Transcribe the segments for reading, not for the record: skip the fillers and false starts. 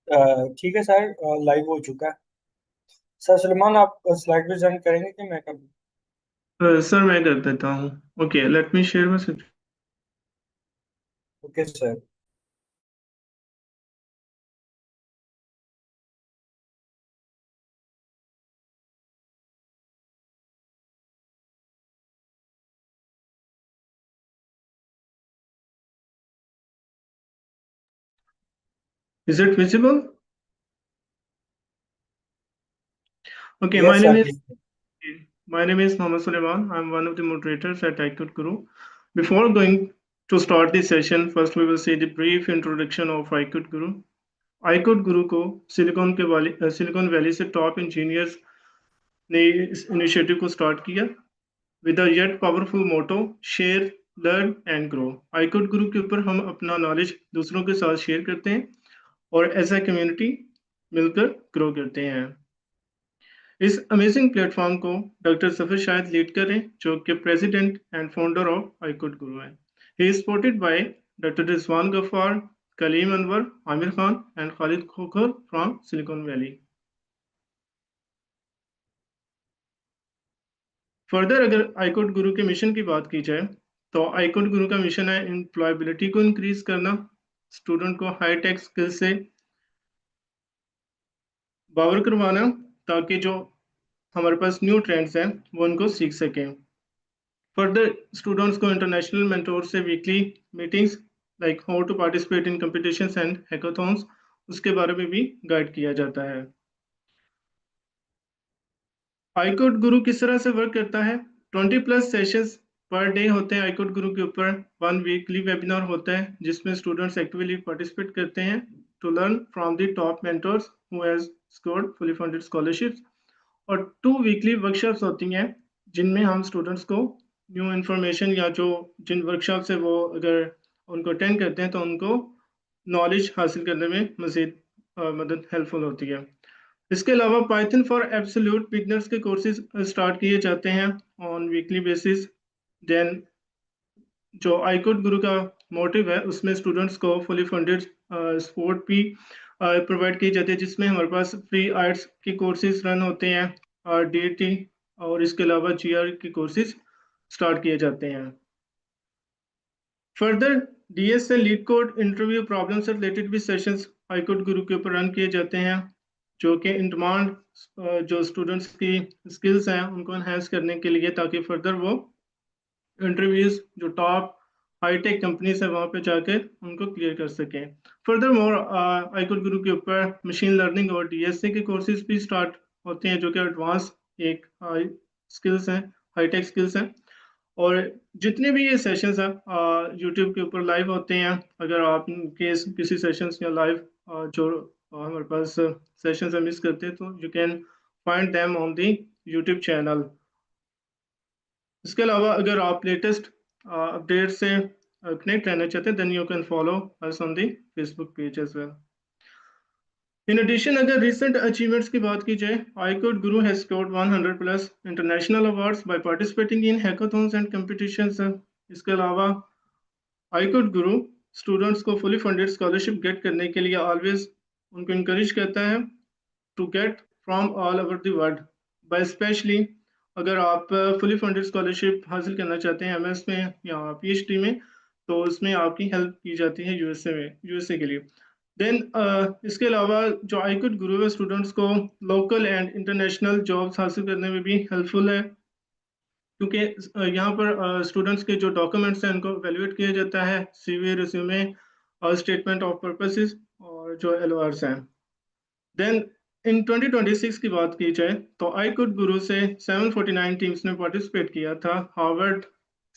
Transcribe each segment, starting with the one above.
ठीक है sir, live हो चुका है। सर सलमान, आप स्लाइड प्रेजेंट करेंगे कि मैं करूँ? सर मैं कर देता हूँ। Okay, let me share message. Okay sir. Is it visible? Okay, yes sir, ठीक है। my name is Mohammed Suleiman. I'm one of the moderators at iCode Guru. Before going to start the session, first we will see the brief introduction of iCode Guru. iCode Guru को Silicon Valley से top engineers ने इस initiative को start किया with a yet powerful motto, share, learn and grow. iCode Guru के ऊपर हम अपना नॉलेज दूसरों के साथ शेयर करते हैं और एज ए कम्युनिटी मिलकर ग्रो करते हैं। इस अमेजिंग प्लेटफॉर्म को डॉक्टर सफर शायद लीड करें, जो कि president and founder of iCode Guru है। He is supported by doctor Rizwan Ghaffar, Kaleem Anwar, Aamir Khan and Khalid Khokhar from Silicon Valley. Further अगर आईकोड गुरु के मिशन की बात की जाए तो आईकोड गुरु का मिशन है एम्प्लॉयबिलिटी को इंक्रीज करना, स्टूडेंट को हाई टेक स्किल से बावर करवाना, ताकि जो हमारे पास न्यू ट्रेंड्स हैं वो उनको सीख सकें। फर्दर स्टूडेंट्स को इंटरनेशनल मेंटोर से weekly meetings like how to participate in competitions and hackathons, उसके बारे में भी गाइड किया जाता है। आईकोड गुरु किस तरह से वर्क करता है? 20+ सेशंस पर डे होते हैं आईकोड गुरु के ऊपर। वन वीकली वेबिनार होता है जिसमें स्टूडेंट्स एक्टिवली पार्टिसिपेट करते हैं to learn from the top mentors who has scored fully funded scholarships. और 2 वीकली वर्कशॉप्स होती हैं जिनमें हम स्टूडेंट्स को न्यू इन्फॉर्मेशन या जो जिन वर्कशॉप से वो अगर उनको अटेंड करते हैं तो उनको नॉलेज हासिल करने में मज़ीद मदद हेल्पफुल होती है। इसके अलावा पाइथन फॉर एब्सोल्यूट बिगनर्स के कोर्सेज स्टार्ट किए जाते हैं ऑन वीकली बेसिस। देन जो आईकोड गुरु का मोटिव है उसमें स्टूडेंट्स को फुली फंडेड सपोर्ट भी प्रोवाइड की जाती है, जिसमें हमारे पास फ्री आर्ट्स के कोर्सेज रन होते हैं, डीएटी और इसके अलावा जीआर के कोर्सेज स्टार्ट किए जाते हैं। फर्दर डीएस से लीड कोड इंटरव्यू प्रॉब्लम से रिलेटेड भी सेशंस आईकोड गुरु के ऊपर रन किए जाते हैं, जो कि इन डिमांड जो स्टूडेंट्स की स्किल्स हैं उनको एनहेंस करने के लिए, ताकि फर्दर वो इंटरव्यूज जो टॉप हाईटेक कंपनीज है वहाँ पे जाकर उनको क्लियर कर सकें। फर्दर मोर आईकोड गुरु के ऊपर मशीन लर्निंग और डीएसए के कोर्सेज भी स्टार्ट होते हैं, जो कि एडवांस एक स्किल्स हैं, हाईटेक स्किल्स हैं। और जितने भी ये सेशंस हैं यूट्यूब के ऊपर लाइव होते हैं। अगर आप केस किसी सेशंस या लाइव जो हमारे पास सेशंस है मिस करते हैं तो you can find them on the YouTube channel. इसके अलावा अगर आप लेटेस्ट अपडेट से कनेक्ट रहना चाहते हैं then you can follow us on the Facebook page as well. In addition अगर रिसेंट अचीवमेंट्स की बात की जाए, iCode Guru has scored 100+ international awards by participating in hackathons and competitions. इसके अलावा आईकोड गुरु स्टूडेंट्स को फुली फंडेड स्कॉलरशिप गेट करने के लिए ऑलवेज उनको इंकरेज करता है to get from all over the world, by specially अगर आप फुली फंडेड स्कॉलरशिप हासिल करना चाहते हैं एमएस में या पीएचडी में, तो उसमें आपकी हेल्प की जाती है यूएसए के लिए। देन इसके अलावा जो आईकुड गुरु है स्टूडेंट्स को लोकल एंड इंटरनेशनल जॉब्स हासिल करने में भी हेल्पफुल है, क्योंकि यहाँ पर स्टूडेंट्स के जो डॉक्यूमेंट्स हैं उनको वैल्यूएट किया जाता है, सीवी, रिज्यूमे और स्टेटमेंट ऑफ पर्पसेस और जो एलओआरस हैं। देन इन 2026 की बात की जाए तो आईकुड गुरु से 749 टीम्स ने पार्टिसिपेट किया था हार्वर्ड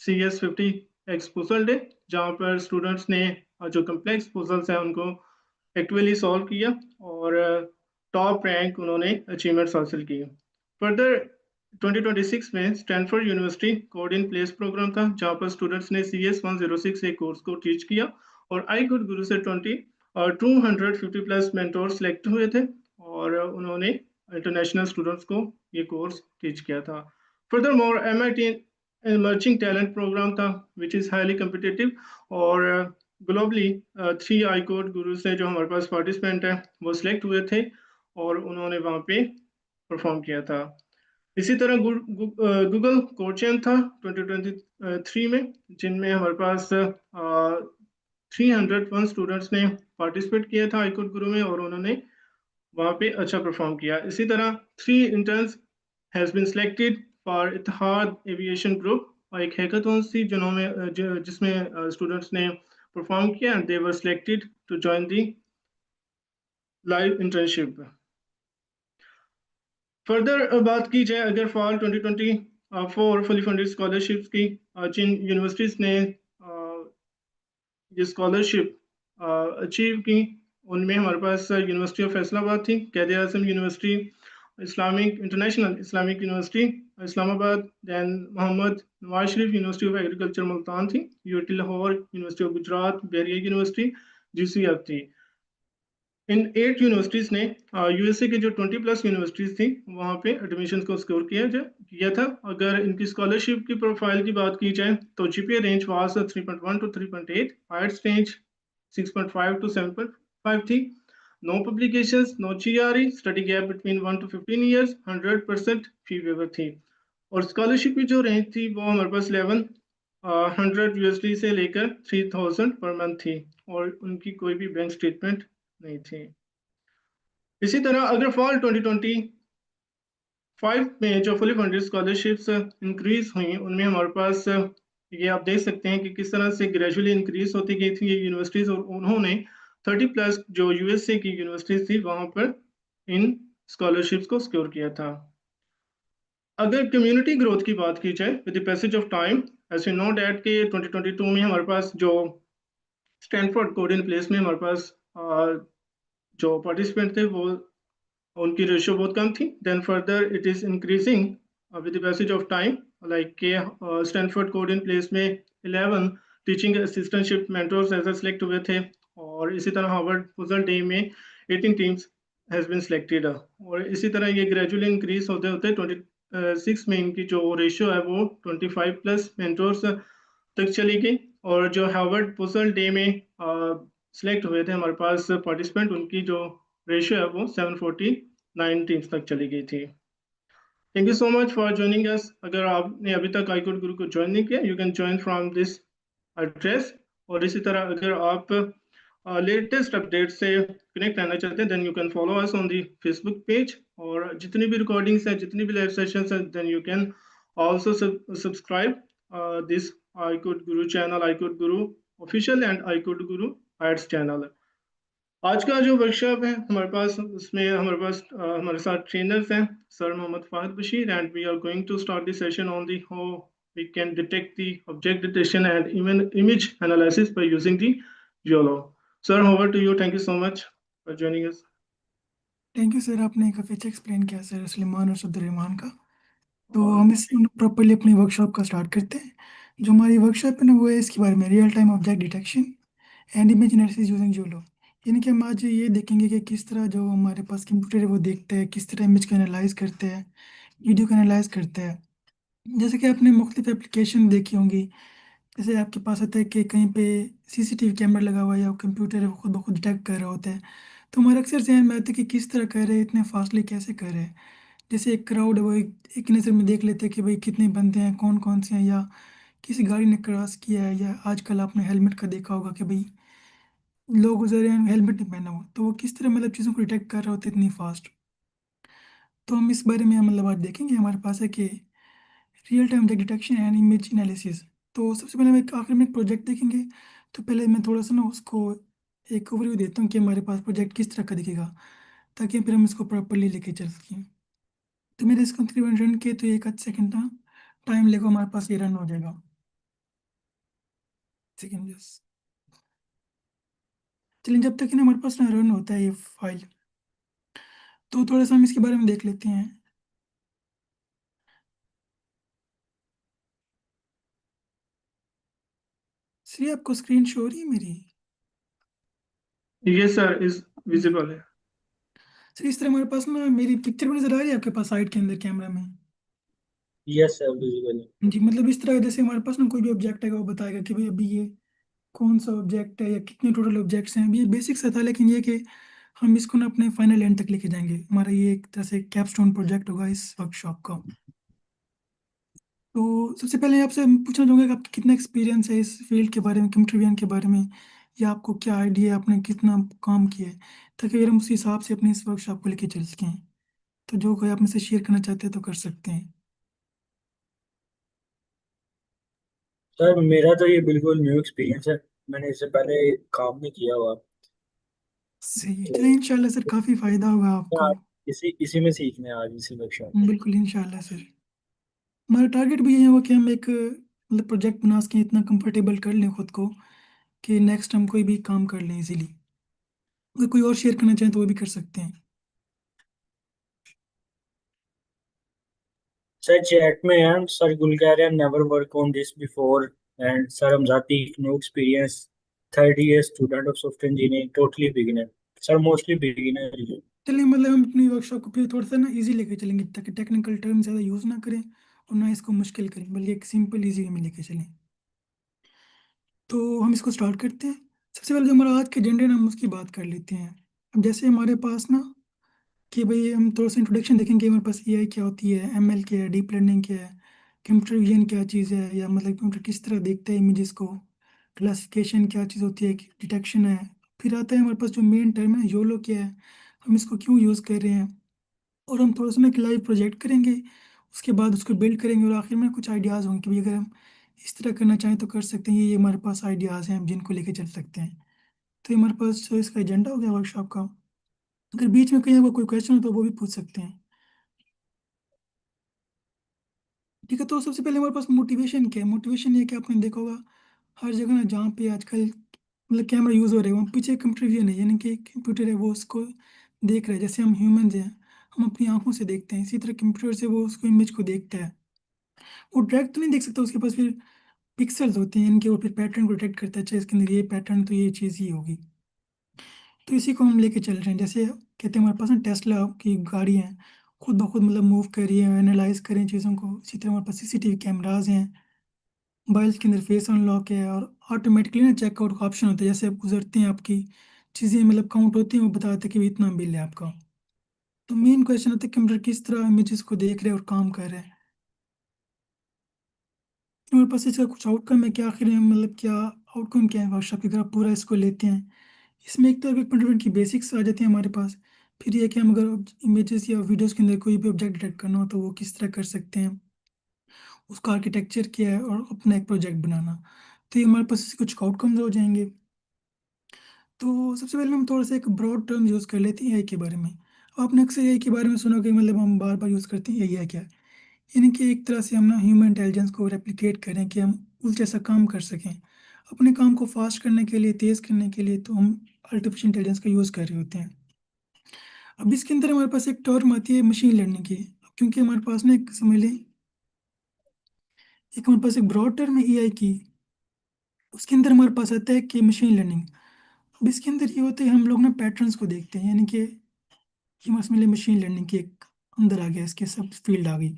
CS50 एक्सपोजल डे, जहाँ पर स्टूडेंट्स ने जो कम्प्लेक्स पुजल्स हैं उनको एक्टिवली सॉल्व किया और टॉप रैंक उन्होंने अचीवमेंट्स हासिल की। फर्दर 2026 में Stanford University Code in Place program था, जहाँ पर स्टूडेंट्स ने CS106 एक कोर्स को टीच किया और आई गुड गुरु से 250+ मेंटोर सेलेक्ट हुए थे और उन्होंने इंटरनेशनल स्टूडेंट्स को ये कोर्स टीच किया था। Further more MIT emerging talent program था विच इज़ हाईली कम्पिटिटिव और ग्लोबली 3 हाई कोर्ट गुरु से जो हमारे पास पार्टिसिपेंट है वो सिलेक्ट हुए थे और उन्होंने वहाँ पे परफॉर्म किया था। इसी तरह गूगल कोचैन था 2023 में, जिनमें हमारे पास 301 स्टूडेंट्स ने पार्टिसिपेट किया था हाईकोर्ट गुरु में और उन्होंने वहाँ पे अच्छा परफॉर्म किया। इसी तरह 3 interns has been selected for Etihad Aviation Group, और एक हैकाथॉन थी जिसमें स्टूडेंट्स ने परफॉर्म किया and they were selected to join the live internship. Further बात की जाए अगर फॉल 2024 फुली फंडेड स्कॉलरशिप्स की, जिन यूनिवर्सिटीज ने ये स्कॉलरशिप अचीव की उनमें हमारे पास यूनिवर्सिटी ऑफ फैसलाबाद थी, Quaid Azam university, Islamic international Islamic university Islamabad, then Mohammad Nawaz Sharif university of agriculture Multan थी, UT Lahore university of Gujrat Bahria university GCF थी। इन 8 यूनिवर्सिटीज ने यूएसए की जो 20 प्लस यूनिवर्सिटीज थी वहाँ पे एडमिशन को स्कोर किया था। अगर इनकी स्कॉलरशिप की प्रोफाइल की बात की जाए तो GPA range was 3.1 to 3.8, IELTS range 6.5 to 7.5 थी, no publications, no GRE, study gap between 1 to 15 years, 100% fee waiver थी। और स्कॉलरशिप की जो रेंज थी वो हमारे पास 1100 यूएसडी से लेकर 3000 पर मंथ थी, और उनकी कोई भी बैंक स्टेटमेंट नहीं थी। इसी तरह अगर फॉल 2025 में जो फुली फंडेड स्कॉलरशिप्स इंक्रीज हुई उनमें हमारे पास ये आप देख सकते हैं कि किस तरह से ग्रेजुअली इंक्रीज होती गई थी ये यूनिवर्सिटीज, और उन्होंने 30 प्लस जो यूएसए की यूनिवर्सिटीज थी वहां पर इन स्कॉलरशिप्स को सिक्योर किया था। अगर कम्युनिटी ग्रोथ की बात की जाए with the passage of time, as you know that के 2022 में हमारे पास जो स्टैनफोर्ड कोड इन प्लेस में हमारे पास जो पार्टिसिपेंट थे वो उनकी रेशियो बहुत कम थी। Then further it is increasing with the passage of time, like के स्टैनफोर्ड कोड इन प्लेस में 11 teaching assistantship mentors as select हुए थे, और इसी तरह हार्वर्ड फुजल डे में 18 टीम्स हैज बीन सिलेक्टेड, और इसी तरह ये ग्रेजुअली इंक्रीज होते होते 26 में इनकी जो रेशियो है वो 25 प्लस मेंटर्स तक चली गई, और जो हार्वर्ड फुजल डे में सिलेक्ट हुए थे हमारे पास पार्टिसिपेंट उनकी जो रेशियो है वो 749 टीम्स तक चली गई थी। Thank you so much for joining us. अगर आपने अभी तक आईकोड गुरु को ज्वाइन नहीं किया, you can join from this address. और इसी तरह अगर आप लेटेस्ट अपडेट से कनेक्ट रहना चाहते हैं then you can follow us on the Facebook page, और जितनी भी रिकॉर्डिंग्स हैं, जितनी भी लाइव सेशंस हैं, then you can also subscribe this iCode Guru channel, आईकोड Guru official and आईकोड Guru ads channel. आज का जो वर्कशॉप है हमारे पास, उसमें हमारे साथ ट्रेनर्स हैं sir Mohammad Fahad Bashir, and we are going to start the session on the how we can detect the object detection and image analysis by using the YOLO। Sir, over to you. Thank you so much for joining us. Thank you sir, आपने काफ़ी अच्छा explain किया sir सलीमान और सब्दुर्रहमान का। तो हम इस properly अपनी वर्कशॉप का स्टार्ट करते हैं। जो हमारी वर्कशॉप है ना वो है इसके बारे में, real time object detection and image analysis using YOLO। यानी कि हम आज ये देखेंगे कि किस तरह जो हमारे पास कंप्यूटर है वो देखते हैं, किस तरह इमेज को एनालाइज करते हैं, वीडियो को एनालाइज करते हैं। जैसे कि आपने मुख्तलिफ एप्लीकेशन देखी होंगी, जैसे आपके पास होता है कि कहीं पे CCTV कैमरा लगा हुआ है या कंप्यूटर है वो खुद ब खुद डिटेक्ट कर रहा होता है, तो हमारे अक्सर जहन में आता है कि किस तरह कर रहे हैं, इतने फास्टली कैसे कर रहे हैं। जैसे एक क्राउड है वो एक नज़र में देख लेते हैं कि भाई कितने बंदे हैं, कौन कौन से हैं, या किसी गाड़ी ने क्रॉस किया है, या आजकल आपने हेलमेट का देखा होगा कि भाई लोग गुजर रहे हैं हेलमेट नहीं पहना हुआ, तो वो किस तरह मतलब चीज़ों को डिटेक्ट कर रहे होते हैं इतनी फास्ट। तो हम इस बारे में मतलब आज देखेंगे। हमारे पास है कि real time detection and image analysis. तो सबसे पहले हम एक आखिर में एक प्रोजेक्ट देखेंगे। तो पहले मैं थोड़ा सा ना उसको एक ओवरव्यू देता हूँ कि हमारे पास प्रोजेक्ट किस तरह का दिखेगा, ताकि फिर हम इसको प्रॉपरली लेके चल सकें। तो मैंने इसको तकरीबन रन किए तो एक आध सेकंड ना टाइम लेगा, हमारे पास ये रन हो जाएगा। सेकेंड बस। चलिए, जब तक ना हमारे पास ना रन होता है ये फाइल, तो थोड़ा सा हम इसके बारे में देख लेते हैं। श्री, आपको स्क्रीन शो हो रही है मेरी? ये सर इज विजिबल है। सर, इस तरह हमारे पास ना मेरी पिक्चर भी नजर आ रही है आपके पास साइड के अंदर कैमरा में? यस सर, विजिबल है। जी, मतलब इस तरह जैसे हमारे पास ना कोई भी ऑब्जेक्ट है वो बताएगा कि भाई अभी ये कौन सा ऑब्जेक्ट है या कितने टोटल ऑब्जेक्ट्स हैं, ये बेसिक सा था, लेकिन ये कि हम इसको ना अपने फाइनल एंड तक लेके जाएंगे। हमारा ये एक तरह से कैपस्टोन प्रोजेक्ट होगा इस वर्कशॉप का। तो सबसे पहले आपसे पूछना चाहूँगा कि आपकी कितना एक्सपीरियंस है इस फील्ड के बारे में, कंप्यूटर विज्ञान के बारे में, या आपको क्या आइडिया है, आपने कितना काम किया है, ताकि अगर हम उस हिसाब से अपनी इस वर्कशॉप को लेके चल सकें। तो जो कोई आप में से शेयर करना चाहते हैं तो कर सकते हैं। सर मेरा तो ये बिल्कुल न्यू एक्सपीरियंस है, मैंने इससे पहले काम नहीं किया हुआ। सही, चलिए इंशाल्लाह सर काफ़ी फ़ायदा होगा तो आपको। आज इसी इसी में सीखने हैं, आज इसी वर्कशॉप में। बिल्कुल इंशाल्लाह सर। हमारा टारगेट भी यही होगा कि हम एक मतलब प्रोजेक्ट बना सकें, इतना कंफर्टेबल कर लें खुद को कि नेक्स्ट हम कोई भी काम कर लें इजीली। अगर कोई और शेयर करना चाहें तो वो भी कर सकते हैं। सर चैट में है, सर गुल कह रहे हैं never work on this before, and sir हमजाती no experience, 30 years student of software engineering, totally beginner. Sir mostly beginner ही है। चलिए मतलब हम अपनी वर्कशॉप को फिर थोड़ा सा ना इजी लेके चलेंगे, ताकि टेक्निकल टर्म ज़्यादा यूज़ ना करें और ना इसको मुश्किल करें, बल्कि एक सिंपल इजी वे में लेके चलें। तो हम इसको स्टार्ट करते हैं। सबसे पहले जो हमारा आज का एजेंडा है ना, हम उसकी बात कर लेते हैं। अब जैसे हमारे पास ना कि भाई हम थोड़ा सा इंट्रोडक्शन देखेंगे, हमारे पास एआई क्या होती है, एमएल क्या है, डीप लर्निंग क्या है, कंप्यूटर विजन क्या चीज़ है, या मतलब कंप्यूटर किस तरह देखता है इमेजेस को, क्लासिफिकेशन क्या चीज़ होती है, डिटेक्शन है। फिर आता है हमारे पास जो मेन टर्म है योलो क्या है, हम इसको क्यों यूज़ कर रहे हैं, और हम थोड़ा सा ना एक लाइव प्रोजेक्ट करेंगे। उसके बाद उसको बिल्ड करेंगे और आखिर में कुछ आइडियाज़ होंगे कि भाई अगर हम इस तरह करना चाहें तो कर सकते हैं, ये हमारे पास आइडियाज़ हैं हम जिनको लेके चल सकते हैं। तो ये हमारे पास जो इसका एजेंडा हो गया वर्कशॉप का। अगर बीच में कहीं आपको कोई क्वेश्चन हो तो वो भी पूछ सकते हैं। ठीक है, तो सबसे पहले हमारे पास मोटिवेशन क्या है। मोटिवेशन ये कि आपने देखा होगा हर जगह ना जहाँ पे आजकल मतलब कैमरा यूज़ हो रहे हैं, वहाँ पीछे कंप्यूटर विजन है, यानी कि कंप्यूटर है वो उसको देख रहा है। जैसे हम ह्यूमंस हैं, हम अपनी आंखों से देखते हैं, इसी तरह कंप्यूटर से वो उसको इमेज को देखता है। वो डायरेक्ट तो नहीं देख सकता, उसके पास फिर पिक्सल्स होते हैं, इनके वो फिर पैटर्न को डिटेक्ट करता है। अच्छा इसके अंदर ये पैटर्न, तो ये चीज़ ही होगी। तो इसी को हम लेके चल रहे हैं। जैसे कहते हैं हमारे पास ना टेस्ला की गाड़ी है, खुद ब खुद मतलब मूव कर रही है, एनालाइज करें चीज़ों को। इसी तरह हमारे पास सीसीटीवी कैमराज हैं, मोबाइल्स के अंदर फेस अनलॉक है, और ऑटोमेटिकली ना चेकआउट का ऑप्शन होता है। जैसे आप गुजरते हैं, आपकी चीज़ें मतलब काउंट होती हैं, वो बताते हैं कि भी इतना बिल है आपका। तो मेन क्वेश्चन होता है कंप्यूटर किस तरह इमेजेस को देख रहे हैं और काम कर रहे हैं। हमारे पास इसका कुछ आउटकम है, क्या आखिर में मतलब क्या आउटकम क्या है वर्कशॉप की, अगर आप पूरा इसको लेते हैं। इसमें एक तो कंप्यूटर की बेसिक्स आ जाती है हमारे पास। फिर ये कि हम अगर इमेजेस या वीडियोस के अंदर कोई भी ऑब्जेक्ट डिटेक्ट करना हो तो वो किस तरह कर सकते हैं, उसका आर्किटेक्चर क्या है, और अपना एक प्रोजेक्ट बनाना। तो ये हमारे पास इसके कुछ आउटकम्स हो जाएंगे। तो सबसे पहले हम थोड़ा सा एक ब्रॉड टर्म यूज़ कर लेते हैं एआई के बारे में। आपने अक्सर एआई के बारे में सुना कि मतलब हम बार बार यूज़ करते हैं एआई क्या है। यानी कि एक तरह से हम ना ह्यूमन इंटेलिजेंस को रेप्लिकेट करें, कि हम उस जैसा काम कर सकें। अपने काम को फास्ट करने के लिए, तेज़ करने के लिए, तो हम आर्टिफिशियल इंटेलिजेंस का यूज़ कर रहे होते हैं। अब इसके अंदर हमारे पास एक टर्म आती है मशीन लर्निंग की। अब क्योंकि हमारे पास ना एक समझ लें, एक हमारे पास एक ब्रॉड टर्म है एआई की, उसके अंदर हमारे पास आता है कि मशीन लर्निंग। अब इसके अंदर ये होता है हम लोग ना पैटर्न्स को देखते हैं, यानी कि ये हमारे समझ लें मशीन लर्निंग के एक अंदर आ गया, इसके सब फील्ड आ गई।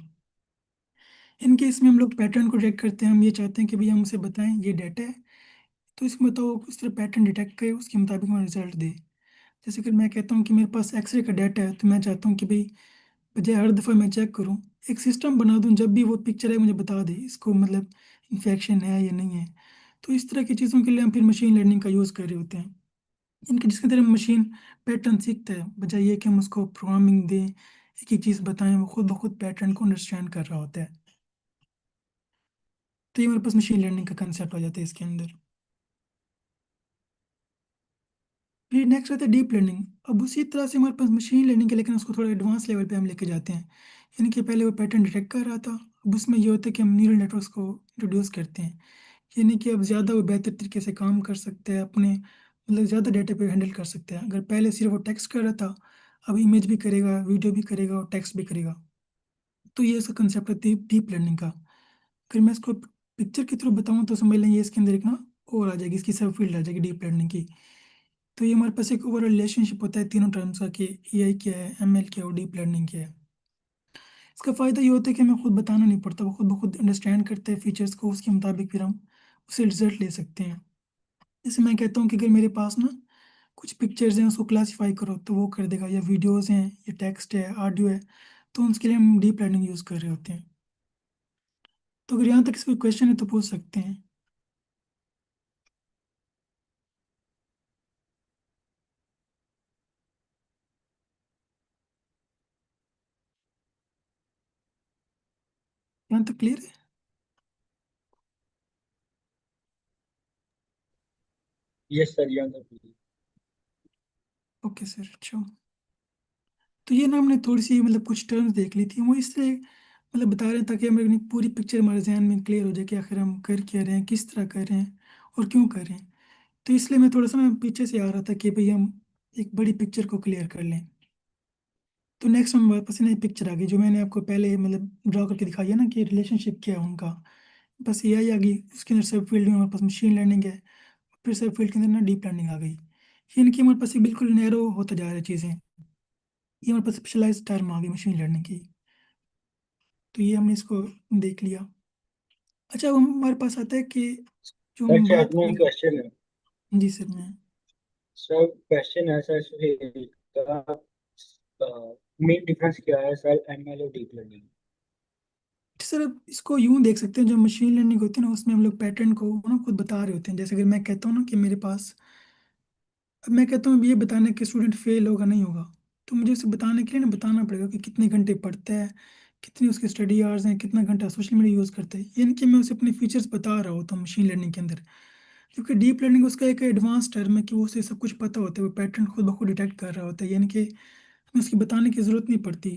इनके इसमें हम लोग पैटर्न को डिटेक्ट करते हैं। हम ये चाहते हैं कि भैया हम उसे बताएं ये डाटा है, तो इसमें तो इस तरह पैटर्न डिटेक्ट करे, उसके मुताबिक हमें रिजल्ट दे। जैसे कि मैं कहता हूँ कि मेरे पास एक्सरे का डाटा है, तो मैं चाहता हूँ कि भाई बजाय हर दफ़ा मैं चेक करूँ, एक सिस्टम बना दूँ, जब भी वो पिक्चर है मुझे बता दे इसको मतलब इन्फेक्शन है या नहीं है। तो इस तरह की चीज़ों के लिए हम फिर मशीन लर्निंग का यूज़ कर रहे होते हैं। इनके जिसके अंदर मशीन पैटर्न सीखता है, बजाय ये कि हम उसको प्रोग्रामिंग दें, एक ही चीज़ बताएं, वो खुद ब खुद पैटर्न को अंडरस्टैंड कर रहा होता है। तो ये मेरे पास मशीन लर्निंग का कंसेप्ट आ जाता है इसके अंदर। फिर नेक्स्ट आता है डीप लर्निंग। अब उसी तरह से हमारे पास मशीन लर्निंग है, लेकिन उसको थोड़ा एडवांस लेवल पे हम लेके जाते हैं। यानी कि पहले वो पैटर्न डिटेक्ट कर रहा था, अब उसमें ये होता है कि हम न्यूरल नेटवर्क्स को इंट्रोड्यूस करते हैं। यानी कि अब ज़्यादा वो बेहतर तरीके से काम कर सकते हैं, अपने मतलब ज़्यादा डेटा पे हैंडल कर सकते हैं। अगर पहले सिर्फ वो टेक्स्ट कर रहा था, अब इमेज भी करेगा, वीडियो भी करेगा और टेक्स्ट भी करेगा। तो ये इसका कंसेप्ट है डीप लर्निंग का। फिर मैं इसको पिक्चर के थ्रू बताऊँ तो समझ लें ये इसके अंदर एक ना और आ जाएगी, इसकी सब फील्ड आ जाएगी डीप लर्निंग की। तो ये हमारे पास एक ओवरऑल रिलेशनशिप होता है तीनों टर्म्स का, कि एआई क्या है, एमएल क्या है और डीप लर्निंग क्या है। इसका फ़ायदा ये होता है कि हमें खुद बताना नहीं पड़ता, वो खुद ब खुद अंडरस्टैंड करते हैं फीचर्स को, उसके मुताबिक फिर हम उससे रिजल्ट ले सकते हैं। जैसे मैं कहता हूँ कि अगर मेरे पास ना कुछ पिक्चर्स हैं उसको क्लासीफाई करो तो वो कर देगा, या वीडियोस हैं या टेक्स्ट है ऑडियो है, तो उसके लिए हम डीप लर्निंग यूज़ कर रहे होते हैं। तो अगर यहाँ तक कोई क्वेश्चन है तो पूछ सकते हैं। यहाँ तक क्लियर है? यस सर, यहाँ तक। ओके सर, अच्छा। तो ये ना हमने थोड़ी सी मतलब कुछ टर्म्स देख ली थी, वो इससे मतलब बता रहे हैं ताकि हमें पूरी पिक्चर हमारे जहन में क्लियर हो जाए कि आखिर हम कर क्या रहे हैं, किस तरह कर रहे हैं और क्यों कर रहे हैं। तो इसलिए मैं थोड़ा सा मैं पीछे से आ रहा था कि भाई हम एक बड़ी पिक्चर को क्लियर कर लें। तो नेक्स्ट हम वापस नई पिक्चर आ गई जो मैंने आपको पहले मतलब ड्रॉ करके दिखाई है ना कि रिलेशनशिप क्या है उनका। बस ए आई आ गई, उसके अंदर सब फील्ड में हमारे पास मशीन लर्निंग है, फिर सब फील्ड के अंदर ना डीप लर्निंग आ गई। ये इनकी हमारे पास ये बिल्कुल नैरो होता जा रहा है चीज़ें। ये हमारे पास स्पेशलाइज टर्म आ गई मशीन लर्निंग की। तो ये हमने इसको देख लिया। अच्छा, अब हमारे पास आता है कि जो सर हम चैट बात में करें। क्वेश्चन है। जी सर, मैं सर क्वेश्चन है सर सुहेल का, मेन डिफरेंस क्या है सर एमएल और डीप लर्निंग? सर अब इसको यूं देख सकते हैं, जो मशीन लर्निंग होती है ना उसमें हम लोग पैटर्न को ना खुद बता रहे होते हैं। जैसे अगर मैं कहता हूँ ना कि मेरे पास, अब मैं कहता हूँ ये बताने कि स्टूडेंट फेल होगा नहीं होगा, तो मुझे उसे बताने के लिए ना बताना पड़ेगा कि कितने घंटे पढ़ता है, कितनी उसके स्टडी आवर्स हैं, कितना घंटा सोशल मीडिया यूज़ करता है, यानी कि मैं उसे अपने फीचर्स बता रहा होता हूँ मशीन लर्निंग के अंदर। क्योंकि डीप लर्निंग उसका एक एडवांस टर्म है कि वो उसे सब कुछ पता होता है, वो पैटर्न खुद ब खुद डिटेक्ट कर रहा होता है, यानी कि हमें उसकी बताने की ज़रूरत नहीं पड़ती।